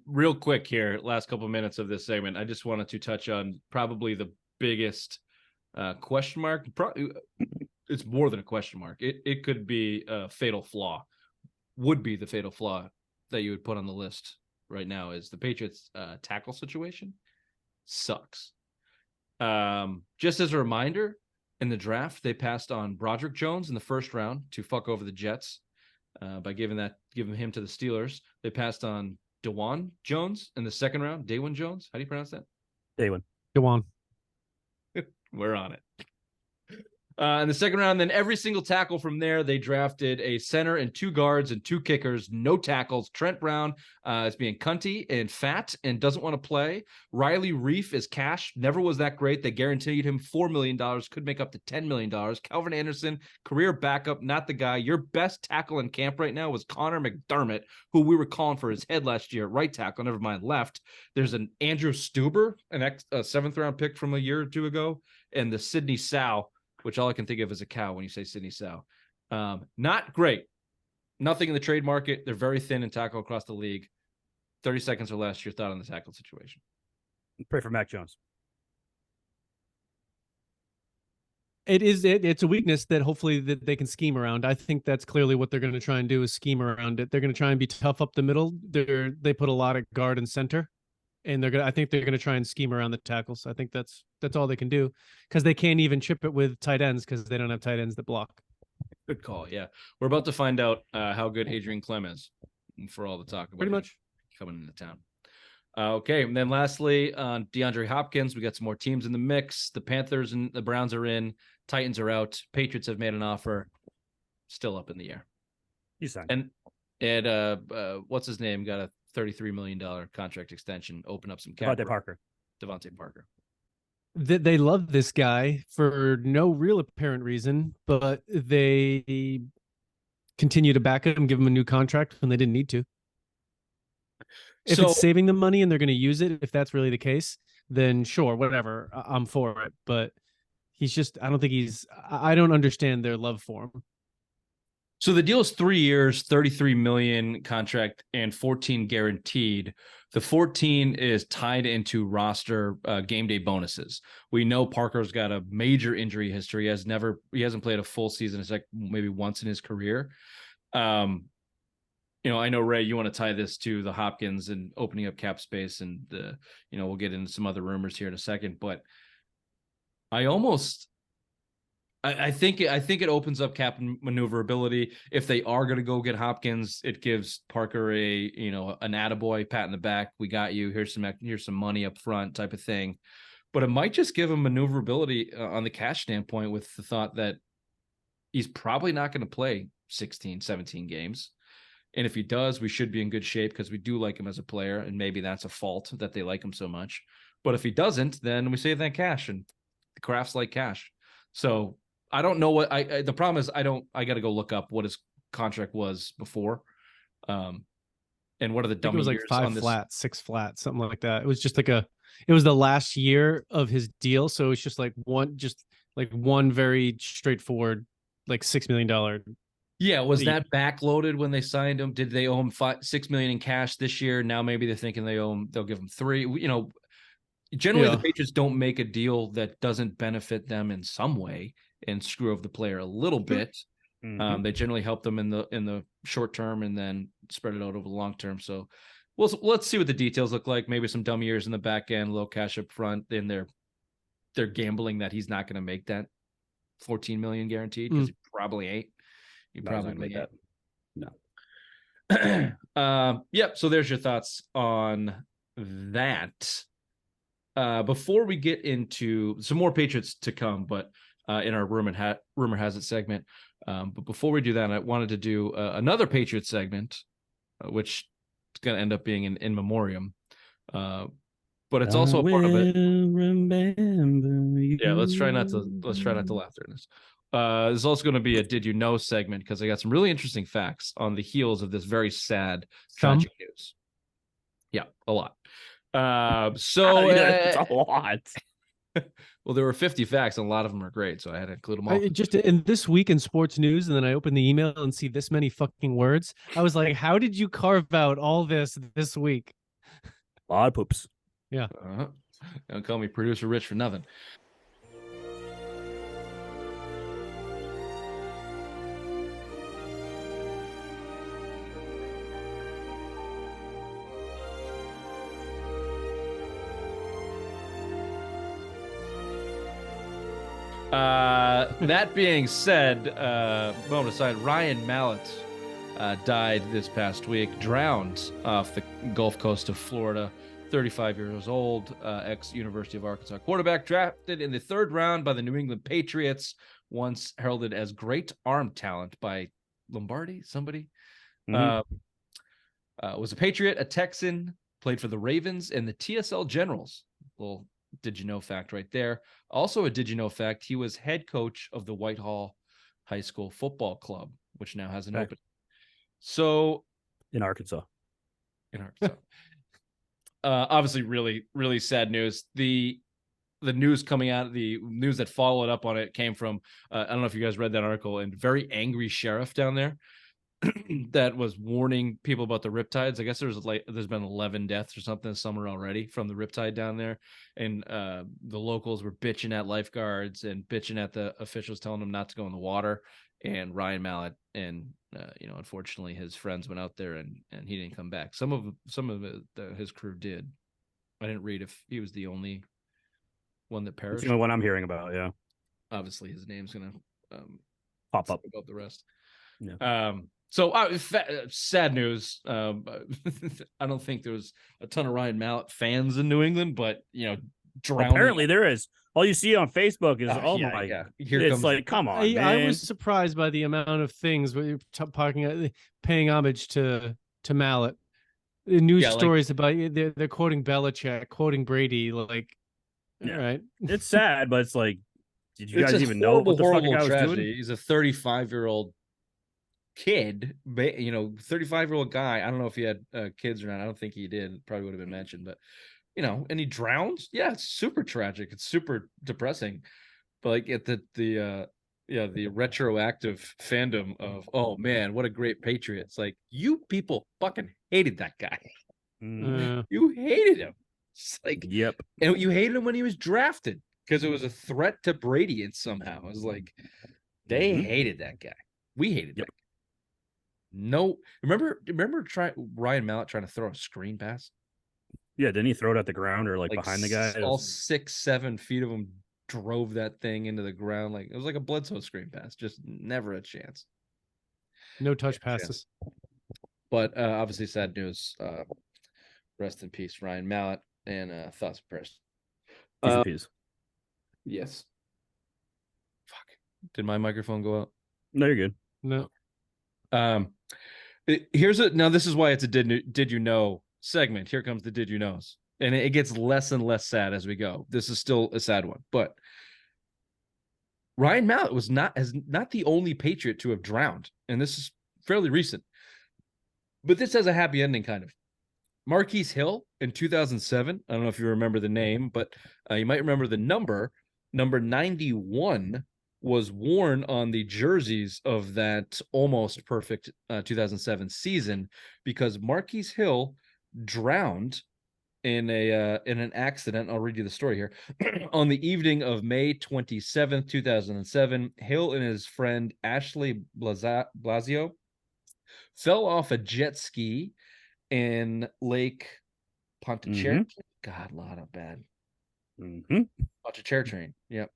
Real quick here, last couple minutes of this segment, I just wanted to touch on probably the biggest question mark. It's more than a question mark. It could be a fatal flaw. Would be the fatal flaw that you would put on the list right now is the Patriots tackle situation sucks. Just as a reminder, in the draft, they passed on Broderick Jones in the first round to fuck over the Jets by giving him to the Steelers. They passed on DeJuan Jones in the second round. DeJuan Jones. How do you pronounce that? DeJuan. We're on it. In the second round, then every single tackle from there, they drafted a center and 2 guards and 2 kickers, no tackles. Trent Brown is being cunty and fat and doesn't want to play. Riley Reif is cash, never was that great. They guaranteed him $4 million, could make up to $10 million. Calvin Anderson, career backup, not the guy. Your best tackle in camp right now was Connor McDermott, who we were calling for his head last year at right tackle, never mind left. There's an Andrew Stuber, a 7th round pick from a year or 2 ago, and the Sidney Sow, which all I can think of is a cow when you say Sidney Sow. Not great. Nothing in the trade market. They're very thin in tackle across the league. 30 seconds or less, your thought on the tackle situation. Pray for Mac Jones. It's a weakness that hopefully that they can scheme around. I think that's clearly what they're going to try and do is scheme around it. They're going to try and be tough up the middle. They put a lot of guard and center. And I think they're going to try and scheme around the tackles. I think that's all they can do because they can't even chip it with tight ends because they don't have tight ends that block. Good call. Yeah. We're about to find out how good Adrian Clem is for all the talk about Pretty much coming into town. Okay. And then lastly, on DeAndre Hopkins, we got some more teams in the mix. The Panthers and the Browns are in. Titans are out. Patriots have made an offer. Still up in the air. You signed. And what's his name? Got a $33 million contract extension, open up some cap. Devontae Parker. They love this guy for no real apparent reason, but they continue to back him, give him a new contract when they didn't need to. If it's saving them money and they're going to use it, if that's really the case, then sure, whatever, I'm for it. But I don't understand their love for him. So the deal is 3 years, $33 million contract, and 14 guaranteed. The 14 is tied into roster game day bonuses. We know Parker's got a major injury history. He hasn't played a full season. It's like maybe once in his career. I know, Ray, you want to tie this to the Hopkins and opening up cap space, and we'll get into some other rumors here in a second. But I think it opens up cap maneuverability. If they are going to go get Hopkins, it gives Parker an attaboy, pat in the back. We got you. Here's some money up front type of thing. But it might just give him maneuverability on the cash standpoint with the thought that he's probably not going to play 16, 17 games. And if he does, we should be in good shape because we do like him as a player. And maybe that's a fault that they like him so much. But if he doesn't, then we save that cash, and the Crafts like cash. So I don't know what the problem is. I got to go look up what his contract was before. And what are the dummy years? It was like 5 flat, 6 flat, something like that. It was just it was the last year of his deal. So it's just one very straightforward, like $6 million. Yeah. Was that backloaded when they signed him? Did they owe him $6 million in cash this year? Now maybe they're thinking they'll give him 3, generally the Patriots don't make a deal that doesn't benefit them in some way and screw over the player a little bit. Mm-hmm. They generally help them in the short term and then spread it out over the long term. So let's see what the details look like. Maybe some dumb years in the back end, low cash up front. Then they're gambling that he's not going to make that 14 million guaranteed because he probably ain't. He probably make that. No. Yep. So there's your thoughts on that. Before we get into some more Patriots to come, but in our rumor has it segment. But before we do that, I wanted to do another Patriots segment, which is going to end up being an in memoriam. But it's also a part of it. Yeah, let's try not to laugh during this. There's also going to be a Did You Know segment because I got some really interesting facts on the heels of this very sad, tragic news. Yeah, a lot. It's a lot. Well, there were 50 facts, and a lot of them are great, so I had to include them all. Just in this week in sports news, and then I open the email and see this many fucking words. I was like, how did you carve out all this week? A lot of poops. Yeah. Don't call me producer Rich for nothing. That being said, moment aside, Ryan Mallett died this past week, drowned off the Gulf Coast of Florida. 35 years old, ex-University of Arkansas quarterback, drafted in the 3rd round by the New England Patriots, once heralded as great arm talent by Lombardi, somebody. Was a Patriot, a Texan, played for the Ravens and the TSL Generals. Little did you know fact right there. Also a did you know fact, he was head coach of the Whitehall High School Football Club, which now has an opening. So in Arkansas. Obviously really, really sad news. The news coming out, the news that followed up on it came from, I don't know if you guys read that article, and very angry sheriff down there that was warning people about the riptides. I guess there's been 11 deaths or something this summer already from the riptide down there. And the locals were bitching at lifeguards and bitching at the officials telling them not to go in the water. And Ryan Mallett and, unfortunately his friends went out there and he didn't come back. Some of his crew did. I didn't read if he was the only one that perished. That's the only one I'm hearing about. Yeah. Obviously his name's going to pop up about the rest. Yeah. So sad news. I don't think there was a ton of Ryan Mallett fans in New England, but drowning. Apparently there is. All you see on Facebook is it's like, come on, man. I was surprised by the amount of things we're paying homage to Mallett. The news stories about they're quoting Belichick, quoting Brady, like, all right. It's sad, but it's like, did you guys even know what the fucking guy was doing? He's a 35-year-old kid, 35-year-old guy. I don't know if he had kids or not. I don't think he did. Probably would have been mentioned, but and he drowns. Yeah, it's super tragic. It's super depressing. But like at the retroactive fandom of, oh man, what a great Patriot. It's like, you people fucking hated that guy. You hated him. It's like, yep. And you hated him when he was drafted because it was a threat to Brady. And somehow it was like, they hated that guy. We hated that guy. No, remember Ryan Mallett trying to throw a screen pass? Yeah, didn't he throw it at the ground or like behind the guy? All 6-7 feet of him drove that thing into the ground. Like it was like a Bledsoe screen pass. Just never a chance. No touch passes. But obviously sad news. Rest in peace, Ryan Mallett, and thoughts and prayers. Peace. Yes. Fuck. Did my microphone go out? No, you're good. No. Now this is why it's a did you know segment. Here comes the did you knows, and it gets less and less sad as we go. This is still a sad one, but Ryan Mallett was not the only Patriot to have drowned, and this is fairly recent, but this has a happy ending kind of. Marquise Hill in 2007. I don't know if you remember the name, but you might remember the number 91 was worn on the jerseys of that almost perfect 2007 season because Marquise Hill drowned in an accident. I'll read you the story here. On the evening of May 27th, 2007, Hill and his friend Ashley Blasio fell off a jet ski in Lake Pontchartrain. God, a lot of bad. Pontchartrain. Yep.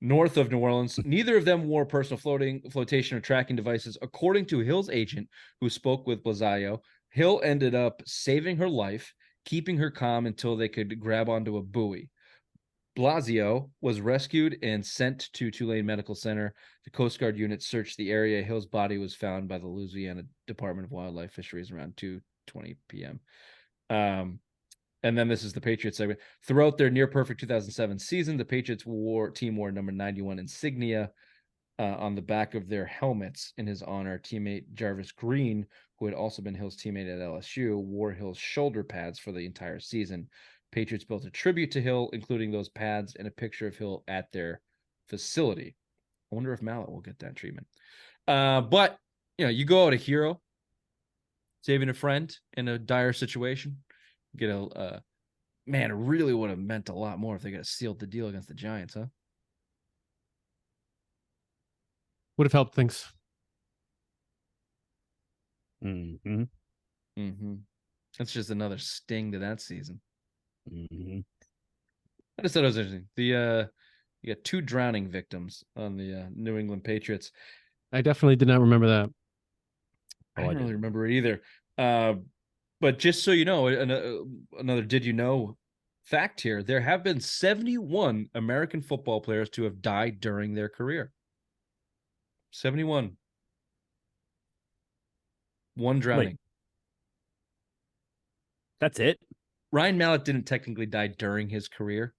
North of New Orleans. Neither of them wore personal flotation or tracking devices. According to Hill's agent, who spoke with Blasio, Hill ended up saving her life, keeping her calm until they could grab onto a buoy. Blasio was rescued and sent to Tulane Medical Center. The Coast Guard unit searched the area. Hill's body was found by the Louisiana Department of Wildlife Fisheries around 2:20 p.m. And then this is the Patriots segment. Throughout their near perfect 2007 season, the Patriots team wore number 91 insignia. on the back of their helmets in his honor. Teammate Jarvis Green, who had also been Hill's teammate at LSU, wore Hill's shoulder pads for the entire season. Patriots built a tribute to Hill, including those pads and a picture of Hill at their facility. I wonder if Mallet will get that treatment. But you go out a hero, saving a friend in a dire situation. Get a man, it really would have meant a lot more if they could have sealed the deal against the Giants, huh? Would have helped things. Mm-hmm. Mm-hmm. That's just another sting to that season. Mm-hmm. I just thought it was interesting. You got 2 drowning victims on the New England Patriots. I definitely did not remember that. I don't really remember it either. But just so you know, another did you know fact here, there have been 71 American football players to have died during their career. 71. 1 drowning. Wait. That's it? Ryan Mallett didn't technically die during his career.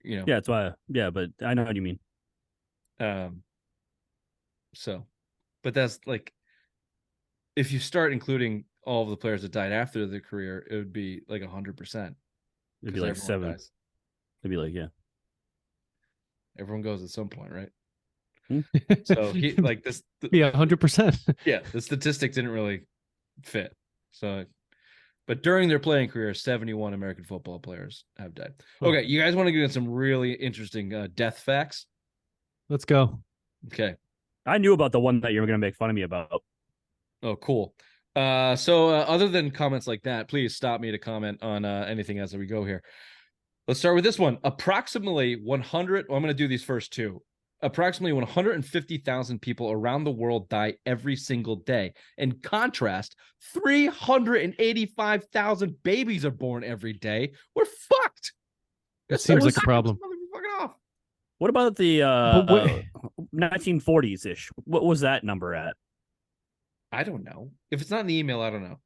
Yeah, that's why. Yeah, but I know what you mean. But that's like, if you start including all of the players that died after their career, it would be like 100%. It'd be like 7. Dies. It'd be like, yeah. Everyone goes at some point, right? Hmm. So he like this. Yeah, 100%. Yeah, the statistic didn't really fit. So, but during their playing career, 71 American football players have died. Okay, you guys want to get into some really interesting death facts? Let's go. Okay. I knew about the one that you were going to make fun of me about. Oh, cool. So other than comments like that, please stop me to comment on anything as we go here. Let's start with this one. Approximately 100. Well, I'm going to do these first 2. Approximately 150,000 people around the world die every single day. In contrast, 385,000 babies are born every day. We're fucked. That seems like a problem. Off. What about the 1940s ish? What was that number at? I don't know. If it's not in the email, I don't know.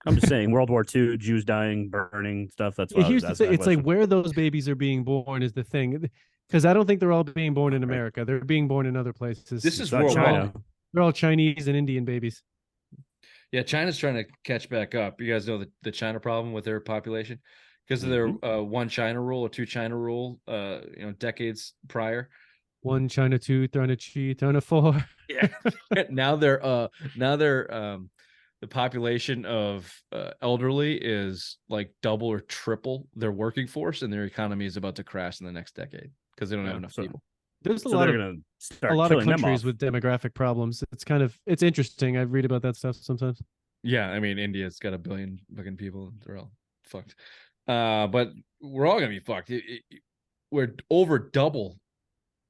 I'm just saying, World War II, Jews dying, burning stuff. That's what Here's the thing. It's like where those babies are being born is the thing. Because I don't think they're all being born in America. They're being born in other places. This is China. They're all Chinese and Indian babies. Yeah, China's trying to catch back up. You guys know the China problem with their population because of their one China rule or 2 China rule, decades prior. 1 China 2, China 3, China 4. Yeah. now they're the population of elderly is like double or triple their working force, and their economy is about to crash in the next decade because they don't have enough people. There's a lot of countries with demographic problems. It's interesting. I read about that stuff sometimes. Yeah, I mean, India's got 1 billion fucking people. They're all fucked. But we're all gonna be fucked. We're over double.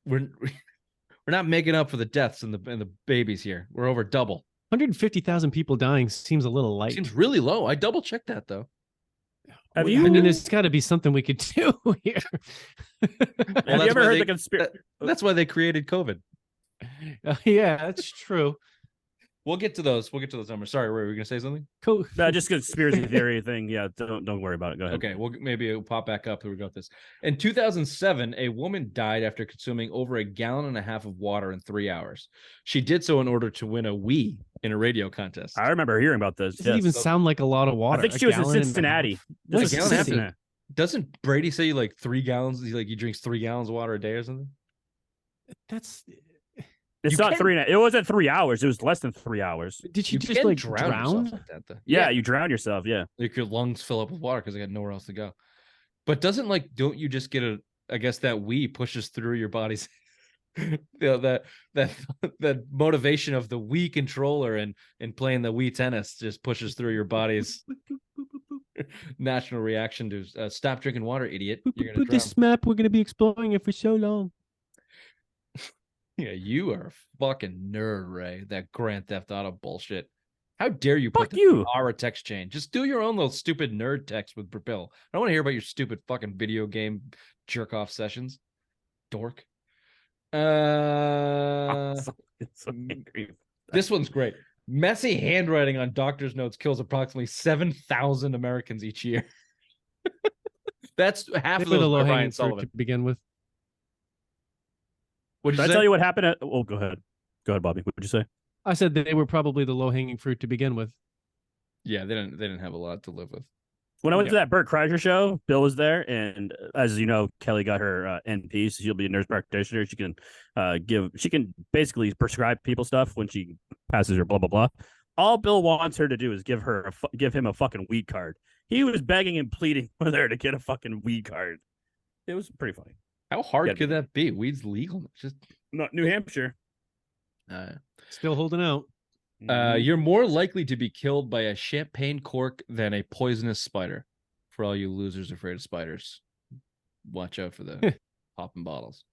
We're not making up for the deaths and the babies here. We're over double. 150,000 people dying seems a little light. Seems really low. I double checked that though. Have you? I mean, there's got to be something we could do here. Have you ever heard the conspiracy? That's why they created COVID. Yeah, that's true. We'll get to those. numbers. Sorry, were we going to say something? Cool. No, just conspiracy theory thing. Yeah, don't worry about it. Go ahead. Okay, maybe it'll pop back up. Here we go with this. In 2007, a woman died after consuming over 1.5 gallons of water in 3 hours. She did so in order to win a Wii in a radio contest. I remember hearing about this. Doesn't even sound like a lot of water. I think she was in Cincinnati. Doesn't Brady say like 3 gallons? He drinks 3 gallons of water a day or something? It's not 3. It wasn't 3 hours. It was less than 3 hours. Did she just like drown? Like that, though. Yeah, you drown yourself. Yeah, like your lungs fill up with water because they got nowhere else to go. But don't you just get I guess that Wii pushes through your body's that motivation of the Wii controller and playing the Wii tennis just pushes through your body's natural reaction to stop drinking water, idiot. You're gonna drown. This map, we're going to be exploring it for so long. Yeah, you are a fucking nerd, Ray. That Grand Theft Auto bullshit. How dare you put our text chain? Just do your own little stupid nerd text with Bill. I don't want to hear about your stupid fucking video game jerk off sessions. Dork. so angry. This one's great. Messy handwriting on doctor's notes kills approximately 7,000 Americans each year. That's half of those are Ryan Sullivan to begin with. What'd Did you I say? tell you what happened? Oh, go ahead. Go ahead, Bobby. What would you say? I said they were probably the low-hanging fruit to begin with. Yeah, they didn't have a lot to live with. When I went Yeah. to that Burt Kreischer show, Bill was there, and as you know, Kelly got her NP, so she'll be a nurse practitioner. She can basically prescribe people stuff when she passes her blah blah blah. All Bill wants her to do is give him a fucking weed card. He was begging and pleading with her to get a fucking weed card. It was pretty funny. How hard could that be? Weed's legal. Just No, New Hampshire. Still holding out. You're more likely to be killed by a champagne cork than a poisonous spider. For all you losers afraid of spiders, watch out for the popping bottles.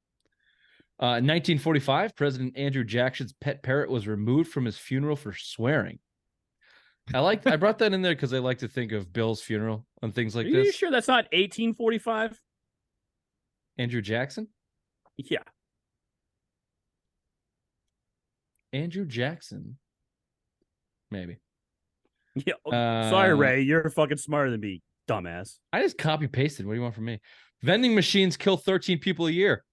In 1945, President Andrew Jackson's pet parrot was removed from his funeral for swearing. I brought that in there because I like to think of Bill's funeral and things like Are you this. sure that's not 1845? Andrew Jackson? Yeah. Andrew Jackson? Maybe. Yeah. Sorry, Ray. You're fucking smarter than me, dumbass. I just copy pasted. What do you want from me? Vending machines kill 13 people a year.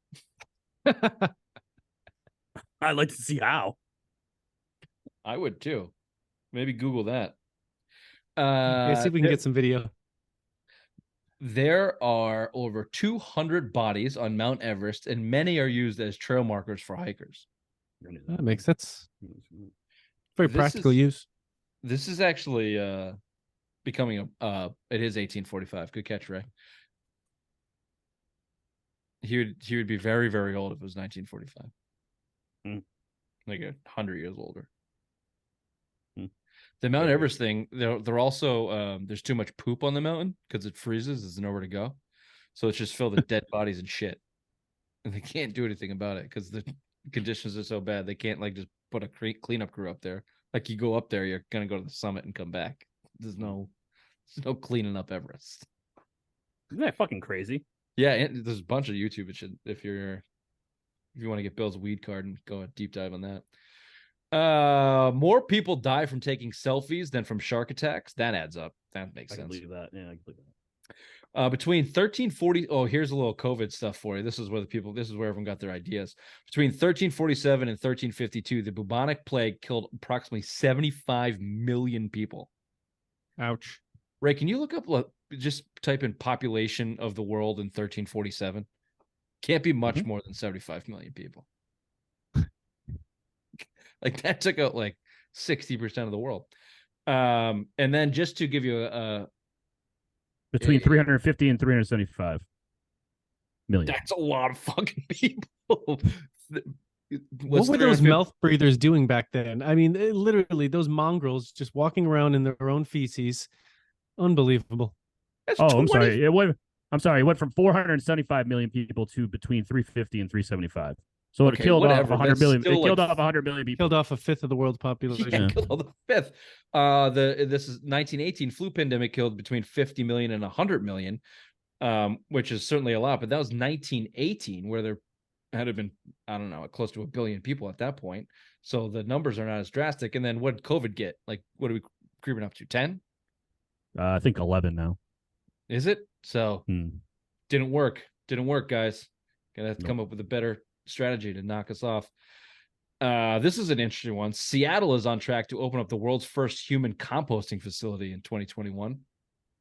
I'd like to see how. I would too. Maybe Google that. See if we can get some video. There are over 200 bodies on Mount Everest, and many are used as trail markers for hikers. That makes sense. Very practical use. This is actually becoming it is 1845. Good catch, Ray. He would be very, very old if it was 1945. Like 100 years older. The Mount Everest thing, they're also there's too much poop on the mountain because it freezes. There's nowhere to go, so it's just filled with dead bodies and shit, and they can't do anything about it because the conditions are so bad. They can't like just put a cleanup crew up there. Like you go up there, you're gonna go to the summit and come back. There's no cleaning up Everest. Isn't that fucking crazy? Yeah, and there's a bunch of YouTube. It should if you want to get Bill's weed card and go a deep dive on that. More people die from taking selfies than from shark attacks. That adds up. That makes sense. I can believe that. Yeah, I can believe that. Between 1340, here's a little COVID stuff for you. This is where everyone got their ideas. Between 1347 and 1352, the bubonic plague killed approximately 75 million people. Ouch. Ray, can you look up, just type in population of the world in 1347? Can't be much more than 75 million people. Like that took out like 60% of the world. And then just to give you between 350 and 375 million. That's a lot of fucking people. What were those mouth breathers doing back then? I mean, literally those mongrels just walking around in their own feces. Unbelievable. I'm sorry. It went from 475 million people to between 350 and 375. So it killed off 100 million. It killed off 100 million people. Killed off a fifth of the world's population. Yeah, killed off the fifth. This is 1918 flu pandemic killed between 50 million and 100 million, which is certainly a lot. But that was 1918, where there had been, I don't know, close to 1 billion people at that point. So the numbers are not as drastic. And then what did COVID get? Like, what are we creeping up to? 10? I think 11 now. Is it? So didn't work. Didn't work, guys. Gonna have to come up with a better strategy to knock us off. This is an interesting one. Seattle is on track to open up the world's first human composting facility in 2021.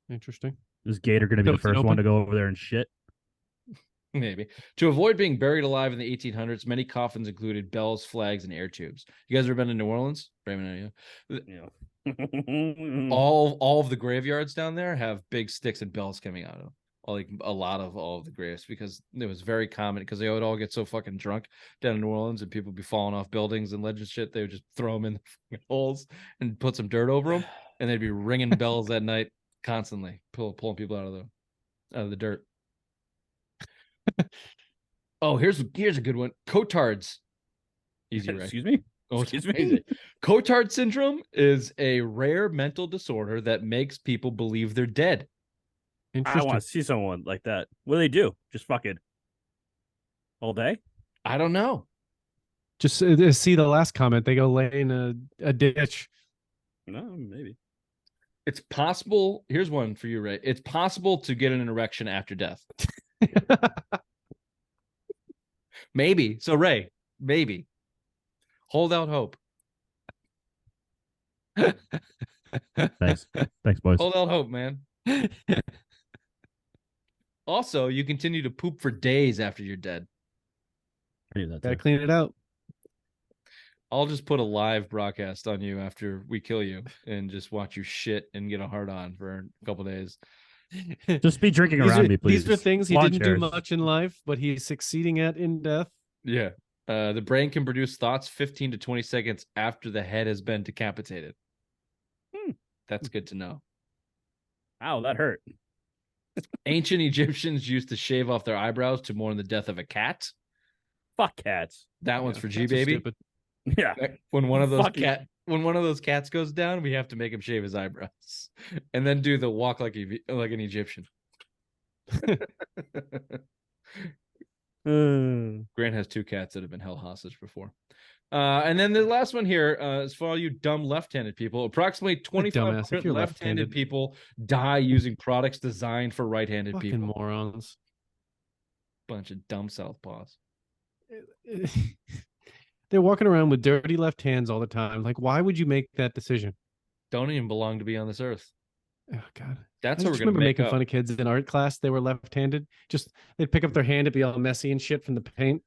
Interesting. Is Gator going to be the first one to go over there and shit? Maybe. To avoid being buried alive in the 1800s, many coffins included bells, flags, and air tubes. You guys ever been to New Orleans? Raymond, Yeah. all of the graveyards down there have big sticks and bells coming out of them. Like a lot of all of the graves, because it was very common, because they would all get so fucking drunk down in New Orleans and people would be falling off buildings and legend shit. They would just throw them in the holes and put some dirt over them, and they'd be ringing bells that night constantly, pulling people out of the dirt. Oh, here's a good one. Cotards. Easy, right? Excuse me? Oh, excuse me. Cotard syndrome is a rare mental disorder that makes people believe they're dead. I want to see someone like that. What do they do? Just fucking all day? I don't know. Just see the last comment. They go lay in a ditch. No, maybe. It's possible. Here's one for you, Ray. It's possible to get an erection after death. Maybe. So Ray, maybe. Hold out hope. Thanks, boys. Hold out hope, man. Also, you continue to poop for days after you're dead. I knew that Gotta too. clean it out. I'll just put a live broadcast on you after we kill you and just watch you shit and get a hard on for a couple days. Just be drinking around me, please. These are things he Lawn didn't do chairs. much in life, but he's succeeding at in death. Yeah. The brain can produce thoughts 15 to 20 seconds after the head has been decapitated. That's good to know. Ow, that hurt. Ancient Egyptians used to shave off their eyebrows to mourn the death of a cat. Fuck cats. That one's Yeah, for cats G are baby. stupid. Yeah. When one of those Fucking- when one of those cats goes down, we have to make him shave his eyebrows and then do the walk like an Egyptian. Grant has 2 cats that have been held hostage before. And then the last one here is for all you dumb left-handed people. Approximately Dumbass, if 25% you're left-handed left-handed. people die using products designed for right-handed Fucking people. morons. Bunch of dumb southpaws. They're walking around with dirty left hands all the time. Like, why would you make that decision? Don't even belong to be on this earth. Oh God. That's I what we're just gonna remember make making up. fun of kids in art class. They were left-handed. Just they'd pick up their hand, it'd be all messy and shit from the paint.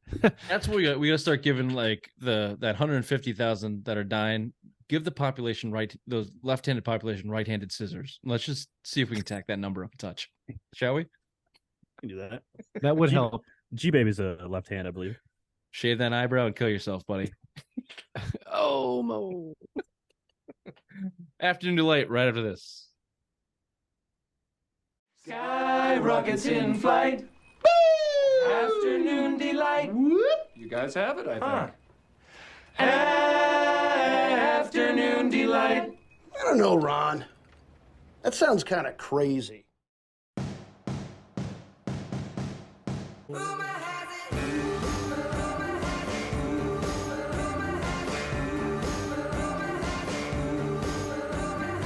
That's what we gotta start giving like that 150,000 that are dying. Give the population those left-handed population right-handed scissors. Let's just see if we can tack that number up a touch, shall we? Can do that. That would G- help. G baby's a left hand, I believe. Shave that eyebrow and kill yourself, buddy. Oh Mo. Afternoon delight right after this. Sky rockets in flight. Afternoon delight. You guys have it, I think. Afternoon delight. I don't know, Ron. That sounds kind of crazy.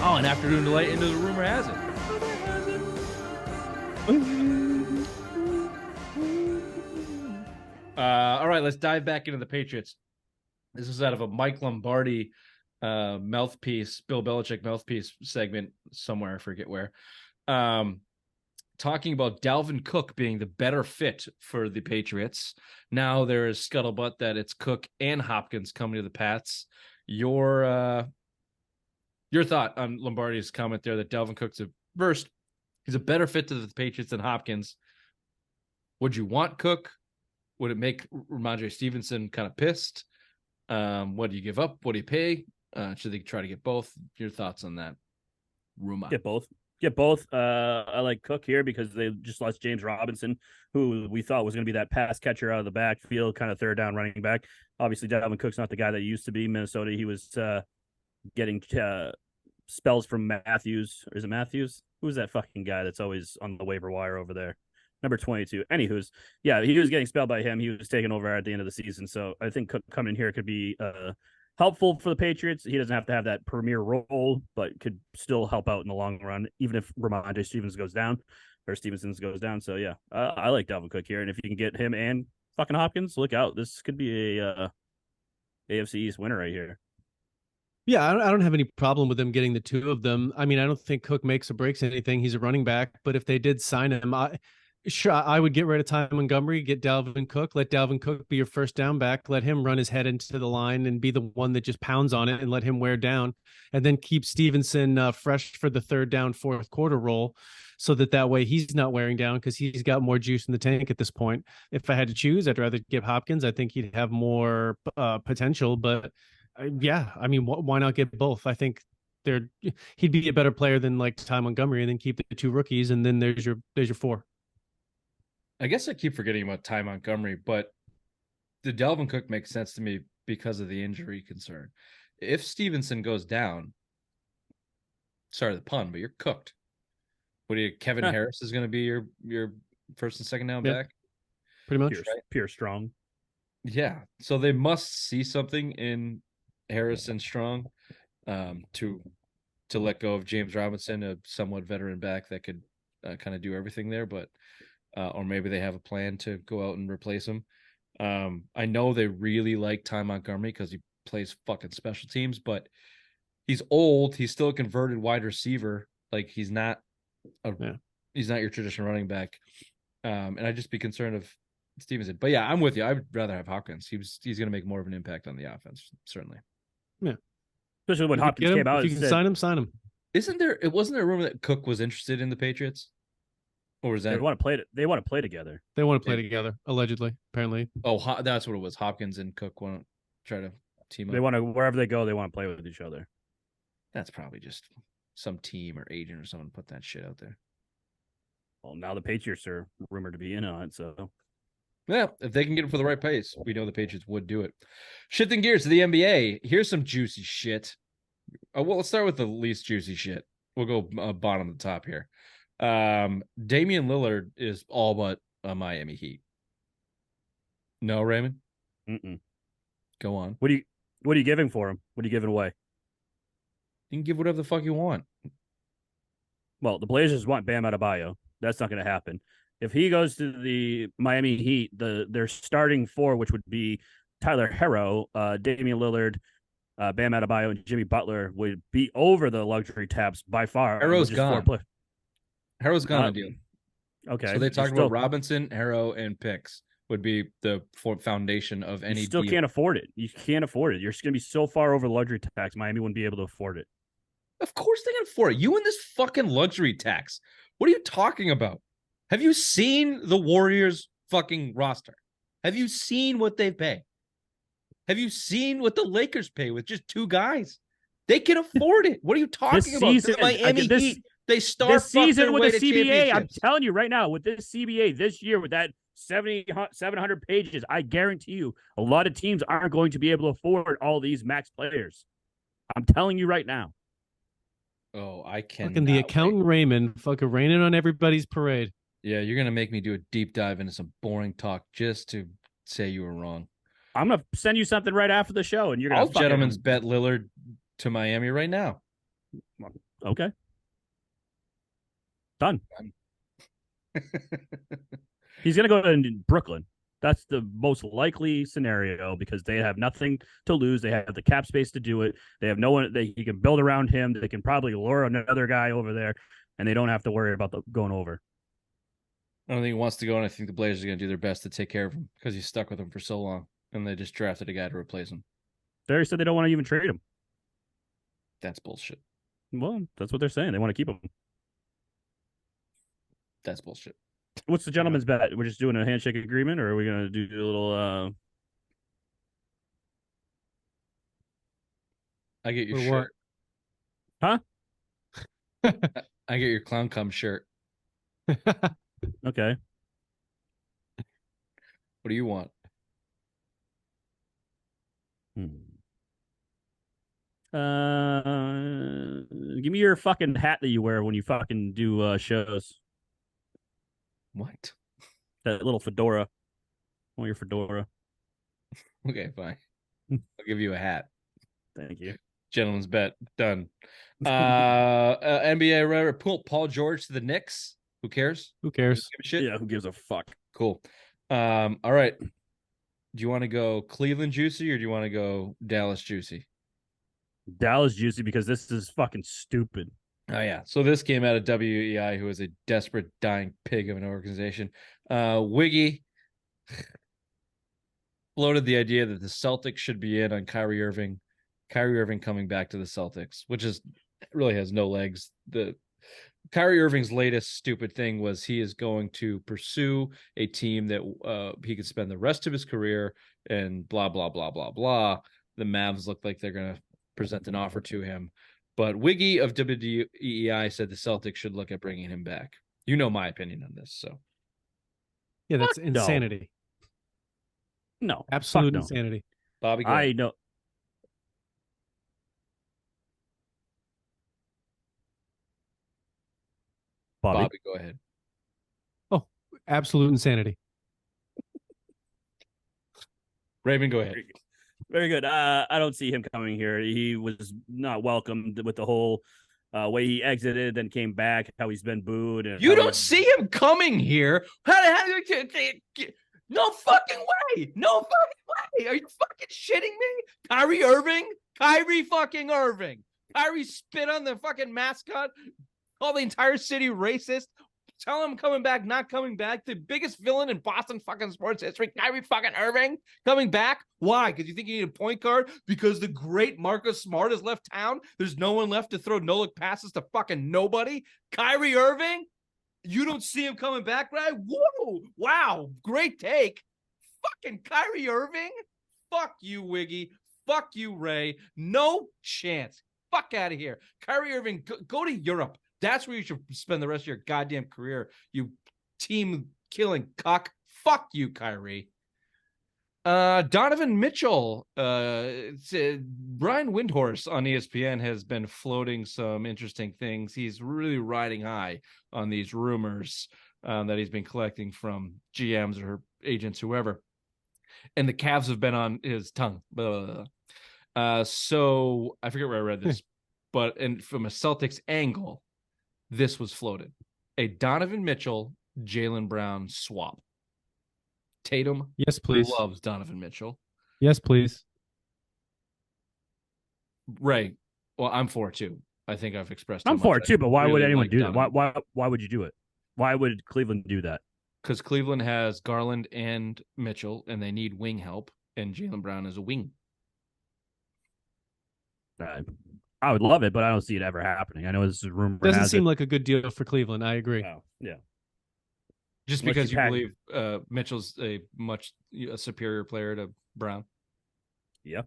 Oh, and afternoon delight into the rumor has it. All right, let's dive back into the Patriots. This is out of a Mike Lombardi mouthpiece, Bill Belichick mouthpiece segment somewhere, I forget where. Talking about Dalvin Cook being the better fit for the Patriots. Now there is scuttlebutt that it's Cook and Hopkins coming to the Pats. Your thought on Lombardi's comment there that Dalvin Cook's he's a better fit to the Patriots than Hopkins. Would you want Cook? Would it make Ramondre Stevenson kind of pissed? What do you give up? What do you pay? Should they try to get both? Your thoughts on that? Rumor. Get both. I like Cook here because they just lost James Robinson, who we thought was going to be that pass catcher out of the backfield, kind of third down running back. Obviously, Dalvin Cook's not the guy that he used to be. Minnesota, he was getting spells from Matthews. Or is it Matthews? Who's that fucking guy that's always on the waiver wire over there? Number 22. Anywho's, yeah, he was getting spelled by him. He was taking over at the end of the season. So I think Cook coming in here could be helpful for the Patriots. He doesn't have to have that premier role, but could still help out in the long run, even if Ramondre Stevenson goes down. So yeah, I like Dalvin Cook here. And if you can get him and fucking Hopkins, look out. This could be a AFC East winner right here. Yeah, I don't have any problem with them getting the two of them. I mean, I don't think Cook makes or breaks anything. He's a running back, but if they did sign him, I would get rid of Ty Montgomery, get Dalvin Cook, let Dalvin Cook be your first down back, let him run his head into the line and be the one that just pounds on it and let him wear down, and then keep Stevenson fresh for the third down, fourth quarter role, so that way he's not wearing down because he's got more juice in the tank at this point. If I had to choose, I'd rather give Hopkins. I think he'd have more potential, but yeah, I mean, why not get both? I think he'd be a better player than like Ty Montgomery, and then keep the two rookies, and then there's your four. I guess I keep forgetting about Ty Montgomery, but the Dalvin Cook makes sense to me because of the injury concern. If Stevenson goes down, sorry the pun, but you're cooked. What do you? Kevin Harris is going to be your first and second down back, pretty much. Pure strong. Yeah, so they must see something in Harris and Strong to let go of James Robinson, a somewhat veteran back that could kind of do everything there, but or maybe they have a plan to go out and replace him. I know they really like Ty Montgomery because he plays fucking special teams, but he's old. He's still a converted wide receiver. Like he's not he's not your traditional running back. And I'd just be concerned of Stevenson. But yeah, I'm with you. I'd rather have Hopkins. He's going to make more of an impact on the offense, certainly. Yeah. Especially when Hopkins came out. If you can sign him, sign him. Wasn't there a rumor that Cook was interested in the Patriots? Or was that they want to play together. They want to play together, allegedly, apparently. Oh, that's what it was. Hopkins and Cook want to try to team up. They want to, wherever they go, they want to play with each other. That's probably just some team or agent or someone put that shit out there. Well, now the Patriots are rumored to be in on it, so. Yeah, if they can get it for the right pace, we know the Patriots would do it. Shifting gears to the NBA, here's some juicy shit. Well, let's start with the least juicy shit. We'll go bottom to top here. Damian Lillard is all but a Miami Heat. No, Raymond? Mm-mm. Go on. What are you giving for him? What are you giving away? You can give whatever the fuck you want. Well, the Blazers want Bam Adebayo. That's not going to happen. If he goes to the Miami Heat, their starting four, which would be Tyler Herro, Damian Lillard, Bam Adebayo, and Jimmy Butler, would be over the luxury taps by far. Herro's gone. Harrow's gone on deal. Okay. So they talked about Robinson, Harrow, and picks would be the foundation of any. You still can't afford it. You can't afford it. You're just going to be so far over the luxury tax. Miami wouldn't be able to afford it. Of course they can afford it. You and this fucking luxury tax. What are you talking about? Have you seen the Warriors fucking roster? Have you seen what they pay? Have you seen what the Lakers pay with just two guys? They can afford it. What are you talking about? Season, the Miami Heat. They start this season with the CBA. I'm championships. telling you right now, with this CBA this year, with that 700 pages, I guarantee you, a lot of teams aren't going to be able to afford all these max players. I'm telling you right now. Oh, I can't. Fucking the accountant Raymond, fucking raining on everybody's parade. Yeah, you're gonna make me do a deep dive into some boring talk just to say you were wrong. I'm gonna send you something right after the show, and you're gonna. I'll gentlemen's bet Lillard to Miami right now. Okay. Done. He's going to go to Brooklyn. That's the most likely scenario because they have nothing to lose. They have the cap space to do it. They have no one. He can build around him. They can probably lure another guy over there, and they don't have to worry about going over. I don't think he wants to go, and I think the Blazers are going to do their best to take care of him because he's stuck with them for so long, and they just drafted a guy to replace him. They said they don't want to even trade him. That's bullshit. Well, that's what they're saying. They want to keep him. That's bullshit. What's the gentleman's bet? We're just doing a handshake agreement, or are we going to do a little? I get your For shirt. Huh? I get your clown cum shirt. Okay. What do you want? Give me your fucking hat that you wear when you fucking do shows. What? That little fedora. I want your fedora. Okay, fine. I'll give you a hat. Thank you. Gentleman's bet. Done. NBA Paul George to the Knicks. Who cares? Who cares? Give a shit. Yeah, who gives a fuck? Cool. All right. Do you want to go Cleveland juicy or do you want to go Dallas juicy? Dallas juicy because this is fucking stupid. Oh, yeah. So this came out of WEI, who is a desperate, dying pig of an organization. Wiggy floated the idea that the Celtics should be in on Kyrie Irving. Kyrie Irving coming back to the Celtics, which is really has no legs. The Kyrie Irving's latest stupid thing was he is going to pursue a team that he could spend the rest of his career and blah, blah, blah, blah, blah. The Mavs look like they're going to present an offer to him. But Wiggy of WEI said the Celtics should look at bringing him back. You know my opinion on this, so. Yeah, that's insanity. No. Absolute no. insanity. Bobby, I know. Bobby, go ahead. Oh, absolute insanity. Raymond, go ahead. Very good. I don't see him coming here. He was not welcomed with the whole way he exited, then came back, how he's been booed. And You don't see him coming here. No fucking way. No fucking way. Are you fucking shitting me? Kyrie fucking Irving. Kyrie spit on the fucking mascot. Call the entire city racist. Tell him coming back, not coming back. The biggest villain in Boston fucking sports history, Kyrie fucking Irving, coming back. Why? Because you think you need a point guard? Because the great Marcus Smart has left town? There's no one left to throw no-look passes to fucking nobody? Kyrie Irving? You don't see him coming back, right? Whoa! Wow! Great take. Fucking Kyrie Irving? Fuck you, Wiggy. Fuck you, Ray. No chance. Fuck out of here. Kyrie Irving, go to Europe. That's where you should spend the rest of your goddamn career, you team-killing cuck. Fuck you, Kyrie. Donovan Mitchell. Brian Windhorse on ESPN has been floating some interesting things. He's really riding high on these rumors that he's been collecting from GMs or agents, whoever. And the Cavs have been on his tongue. Blah, blah, blah. So I forget where I read this, but from a Celtics angle, this was floated. A Donovan Mitchell, Jaylen Brown swap. Tatum, yes, please, loves Donovan Mitchell. Yes, please. Ray, well, I'm for it too. I think I've expressed. I'm for it too, but why would anyone do that? Donovan. Why would you do it? Why would Cleveland do that? Because Cleveland has Garland and Mitchell, and they need wing help, and Jaylen Brown is a wing. I would love it, but I don't see it ever happening. I know this is a rumor. Doesn't seem like a good deal for Cleveland. I agree. Oh, yeah. Just Unless because you pack- believe Mitchell's a superior player to Brown. Yeah.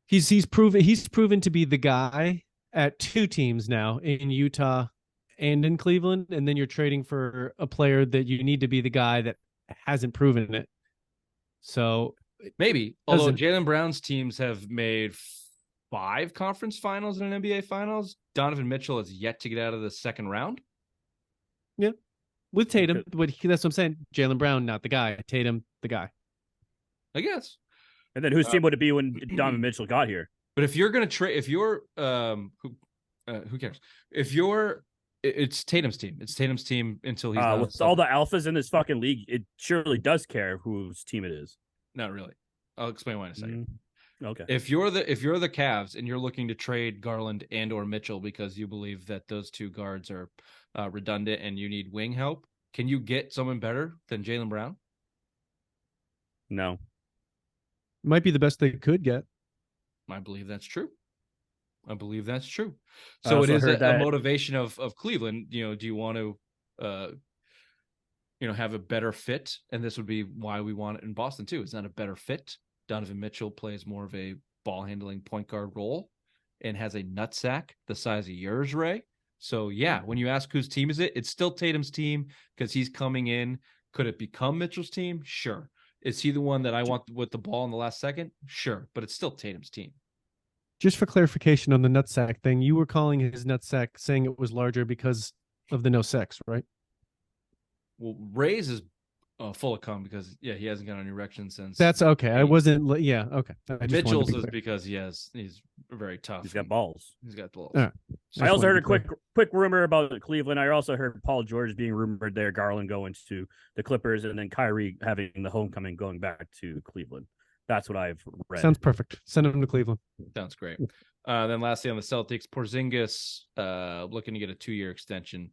He's proven to be the guy at two teams now, in Utah and in Cleveland, and then you're trading for a player that you need to be the guy that hasn't proven it. So maybe, although Jaylen Brown's teams have made 5 conference finals and an NBA finals, Donovan Mitchell has yet to get out of the second round. Yeah. With Tatum, but that's what I'm saying. Jaylen Brown, not the guy. Tatum, the guy. I guess. And then whose team would it be when Donovan Mitchell got here? But if you're going to trade, if you're, who cares? If you're, it's Tatum's team. It's Tatum's team until he's not with all the alphas in this fucking league, it surely does care whose team it is. Not really. I'll explain why in a second. Okay. If you're the Cavs and you're looking to trade Garland and or Mitchell because you believe that those two guards are redundant and you need wing help, can you get someone better than Jaylen Brown? No. Might be the best they could get. I believe that's true. So it is a motivation of Cleveland. You know, do you want to, have a better fit? And this would be why we want it in Boston too. It's not a better fit. Donovan Mitchell plays more of a ball handling point guard role and has a nutsack the size of yours, Ray. So yeah, when you ask whose team is it, it's still Tatum's team because he's coming in. Could it become Mitchell's team? Sure. Is he the one that I want with the ball in the last second? Sure, but it's still Tatum's team. Just for clarification on the nutsack thing, you were calling his nutsack saying it was larger because of the no sex, right? Well, Ray's is full of cum because he hasn't got an erection since. That's okay. I wasn't. Yeah, okay. Mitchell's is because he's very tough. He's got balls. He's got balls. Right. I also heard a quick rumor about Cleveland. I also heard Paul George being rumored there, Garland going to the Clippers, and then Kyrie having the homecoming going back to Cleveland. That's what I've read. Sounds perfect. Send him to Cleveland. Sounds great. Then lastly on the Celtics, Porzingis looking to get a 2-year extension.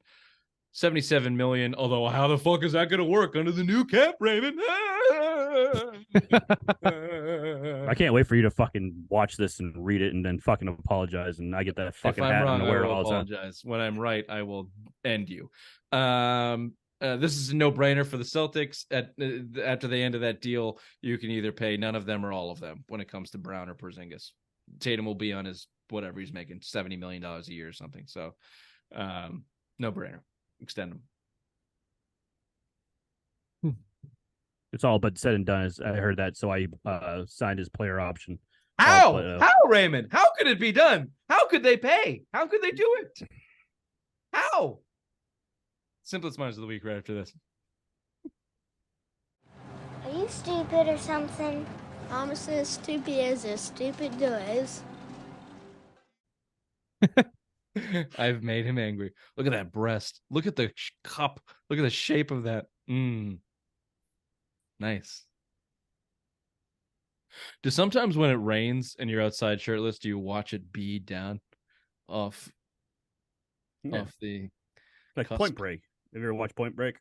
$77 million. Although, how the fuck is that going to work under the new cap, Raymond? I can't wait for you to fucking watch this and read it and then fucking apologize. And I get that fucking hat and wear it all the time. When I'm right, I will end you. This is a no-brainer for the Celtics. After the end of that deal, you can either pay none of them or all of them when it comes to Brown or Porzingis. Tatum will be on his whatever he's making, $70 million a year or something. So, no-brainer. Extend them. It's all but said and done. As I heard that, so I signed his player option. How? How, Raymond? How could it be done? How could they pay? How could they do it? How? Simplest minds of the week right after this. Are you stupid or something? I'm as stupid as stupid does. I've made him angry. Look at that breast. Look at the cup. Look at the shape of that. Nice. Do sometimes when it rains and you're outside shirtless, do you watch it bead down off the like cusp? Point Break? Have you ever watched Point Break?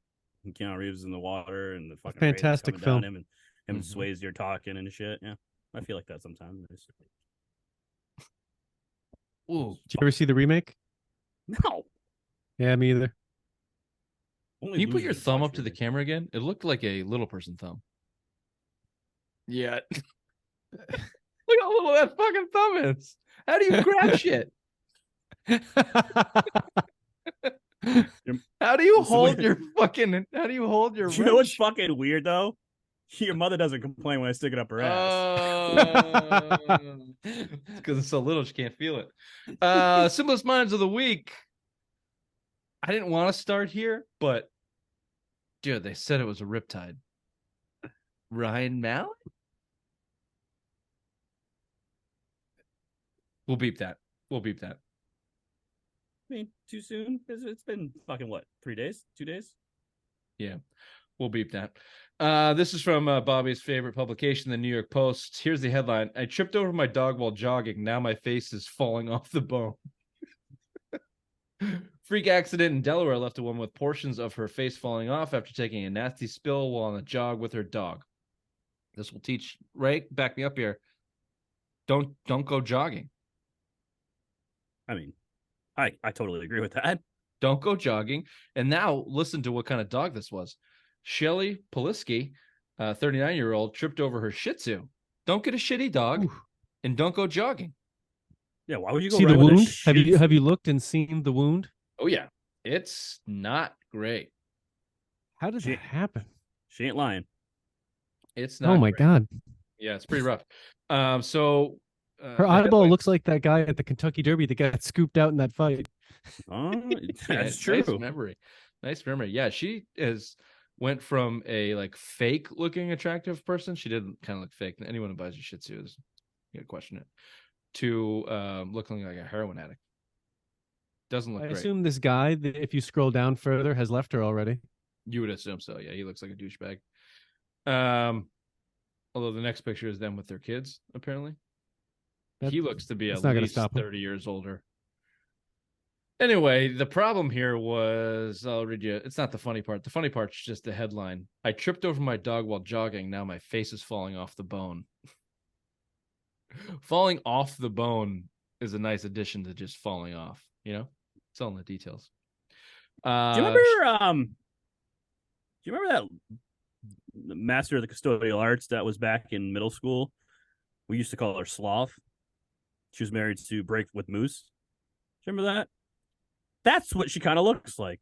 And Keanu Reeves is in the water and the fucking fantastic rain is film. coming down him and Swayze you're talking and shit. Yeah, I feel like that sometimes. Ooh. Did you ever see the remake? No. Yeah, me either. Only Can you put your losers thumb watch up to the movies. camera again? It looked like a little person thumb. Yeah. Look how little that fucking thumb is. How do you grab shit? How do you hold your You know what's wrench? fucking weird though? Your mother doesn't complain when I stick it up her ass. Because it's so little she can't feel it. Simplest minds of the week. I didn't want to start here, but dude, they said it was a riptide. Ryan Mallett? We'll beep that. I mean, too soon? It's been fucking what? 3 days? 2 days? Yeah, we'll beep that. This is from Bobby's favorite publication, the New York Post. Here's the headline. I tripped over my dog while jogging. Now my face is falling off the bone. Freak accident in Delaware left a woman with portions of her face falling off after taking a nasty spill while on a jog with her dog. This will teach, Ray, back me up here. Don't go jogging. I mean, I totally agree with that. Don't go jogging. And now listen to what kind of dog this was. Shelly Poliski, 39-year-old, tripped over her Shih Tzu. Don't get a shitty dog, and don't go jogging. Yeah, why would you go See the ride with a wound? shitty- Have you looked and seen the wound? Oh yeah, it's not great. How did She- that happen? She ain't lying. It's not. Oh my great. god. Yeah, it's pretty rough. So Her eyeball looks like that guy at the Kentucky Derby that got scooped out in that fight. Oh, Yeah, that's true. Nice memory. Yeah, she went from a like fake looking attractive person. She did kind of look fake. Anyone who buys a Shih Tzu is gonna question it. To looking like a heroin addict. Doesn't look I great. assume this guy, if you scroll down further, has left her already. You would assume so. Yeah, he looks like a douchebag. Although the next picture is them with their kids, apparently. He looks to be that's at not gonna least stop him. 30 years older. Anyway, the problem here was, I'll read you. It's not the funny part. The funny part's just the headline. I tripped over my dog while jogging. Now my face is falling off the bone. Falling off the bone is a nice addition to just falling off, you know? It's all in the details. Do you remember that master of the custodial arts that was back in middle school? We used to call her Sloth. She was married to Break with Moose. Do you remember that? That's what she kind of looks like.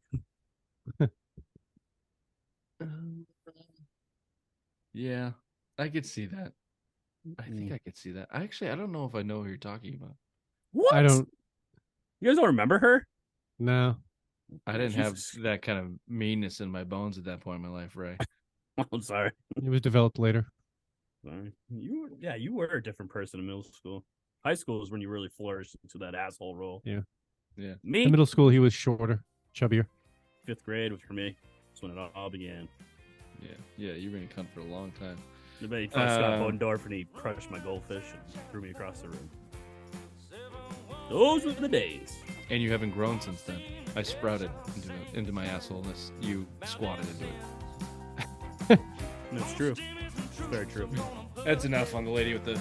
Yeah, I could see that. I think I could see that. I don't know if I know who you're talking about. What? I don't. You guys don't remember her? No. I didn't have Jesus. that kind of meanness in my bones at that point in my life, Ray. I'm sorry. It was developed later. Sorry. You were a different person in middle school. High school is when you really flourished into that asshole role. Yeah. Yeah. Me, In middle school, he was shorter, chubbier. 5th grade was for me. That's when it all began. Yeah, you were in cunt for a long time. I bet he told Scott Bodendorf and he crushed my goldfish and threw me across the room. Those were the days. And you haven't grown since then. I sprouted into my assholeness. You squatted into it. That's true. Very true. That's enough on the lady with the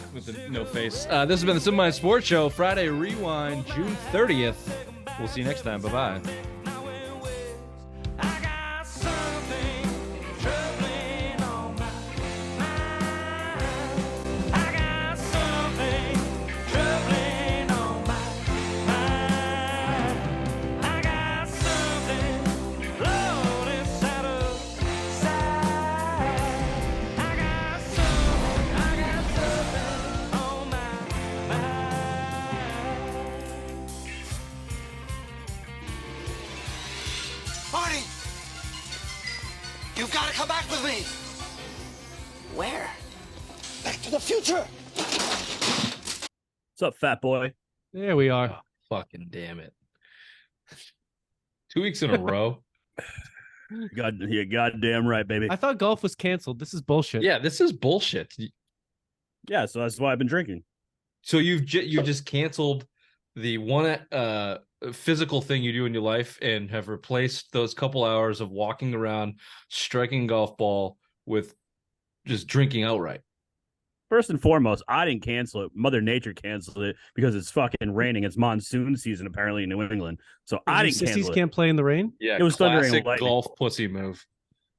no face. This has been the Simple Minds Sports Show, Friday Rewind, June 30th. We'll see you next time. Bye-bye. I got something troubling on my mind. I got something troubling on my mind. I got something blowing inside of side. I got something on my mind. Marty! You've got to come back with me! Where? Back to the future! What's up, fat boy? There we are. Fucking damn it. 2 weeks in a row. You're goddamn right, baby. I thought golf was canceled. This is bullshit. Yeah, this is bullshit. Yeah, so that's why I've been drinking. So you just canceled the one physical thing you do in your life and have replaced those couple hours of walking around, striking a golf ball with just drinking outright. First and foremost, I didn't cancel it. Mother Nature canceled it because it's fucking raining. It's monsoon season apparently in New England. So I didn't Sissies cancel it. can't play in the rain. Yeah, It was thundering and classic lightning. golf pussy move.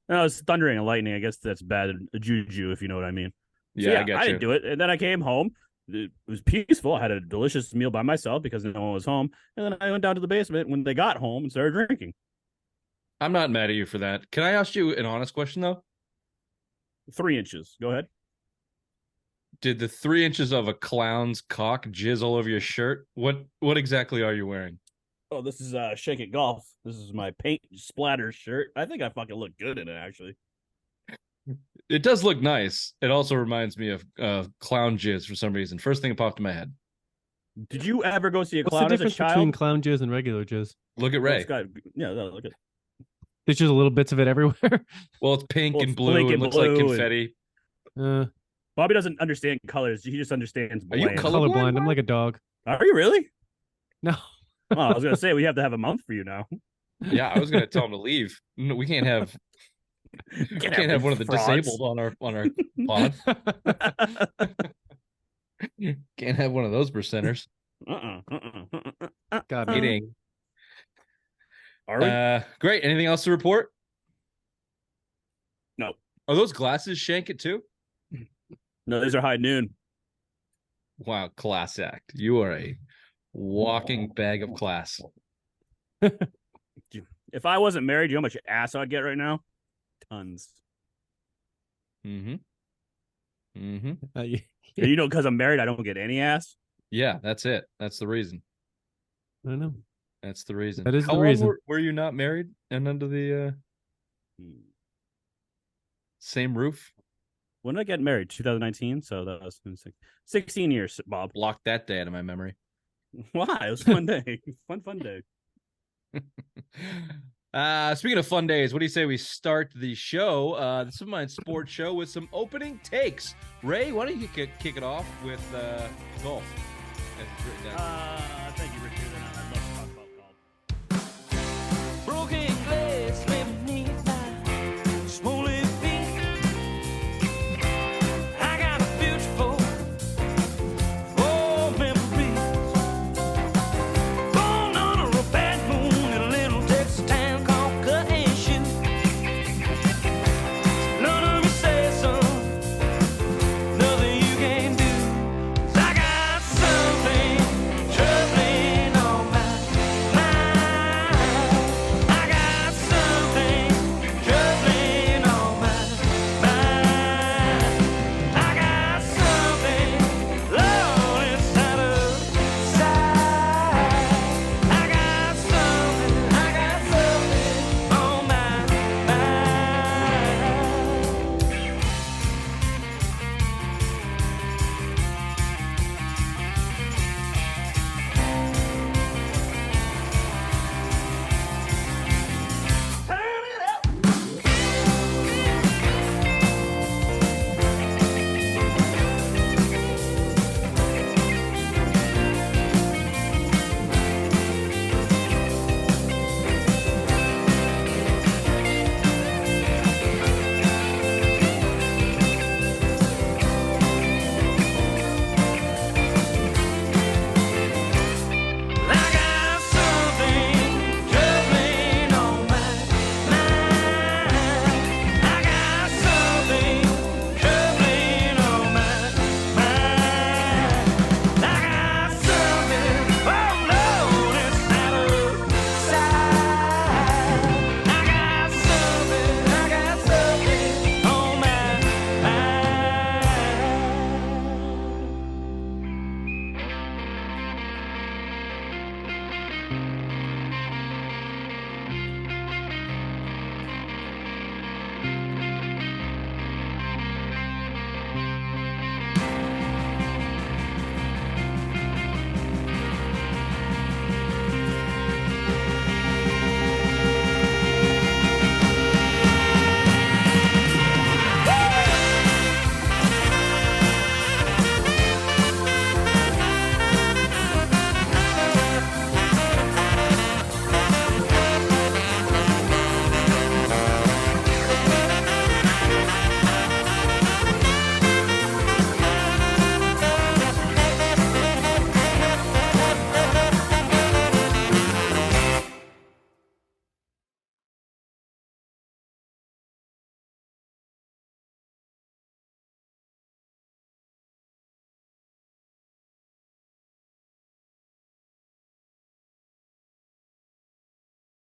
No, it's thundering and lightning. I guess that's bad juju, if you know what I mean. So, Yeah, I got you. didn't do it. And then I came home. It was peaceful. I had a delicious meal by myself because no one was home. And then I went down to the basement when they got home and started drinking. I'm not mad at you for that. Can I ask you an honest question though? 3 inches. Go ahead. Did the 3 inches of a clown's cock jizz all over your shirt? What exactly are you wearing? Oh, this is Shake It Golf. This is my paint splatter shirt. I think I fucking look good in it, actually. It does look nice. It also reminds me of clown jizz for some reason. First thing that popped in my head. Did you ever go see a What's clown the as a difference child? between clown jizz and regular jizz? Look at Well, Ray. it's got- yeah, look at. There's just little bits of it everywhere. Well, it's pink Well, and it's blue pink and and looks like blue and- confetti. Bobby doesn't understand colors. He just understands Are you bland. colorblind, Colorblind. I'm Bob? like a dog. Are you really? No. Oh, I was gonna say we have to have a month for you now. Yeah, I was gonna tell him to leave. No, we can't have Can't have one of the frauds. disabled on our pod. Can't have one of those percenters. God, Kidding. Are we? Great. Anything else to report? No. Are those glasses Shank It too? No, these are high noon. Wow, class act. You are a walking bag of class. If I wasn't married, you know how much ass I'd get right now? Tons. Mm-hmm. Mm-hmm. And you know, because I'm married, I don't get any ass. Yeah, that's it. That's the reason. I don't know. That's the reason. That is How the long reason. were you not married and under the same roof? When did I get married? 2019. So that was 16 years, Bob. Block that day out of my memory. Why? It was a fun day. Fun day. Speaking of fun days, what do you say we start the show, the Some Mind Sports Show, with some opening takes? Ray, why don't you kick it off with golf? That's written down. Thank you, Richard.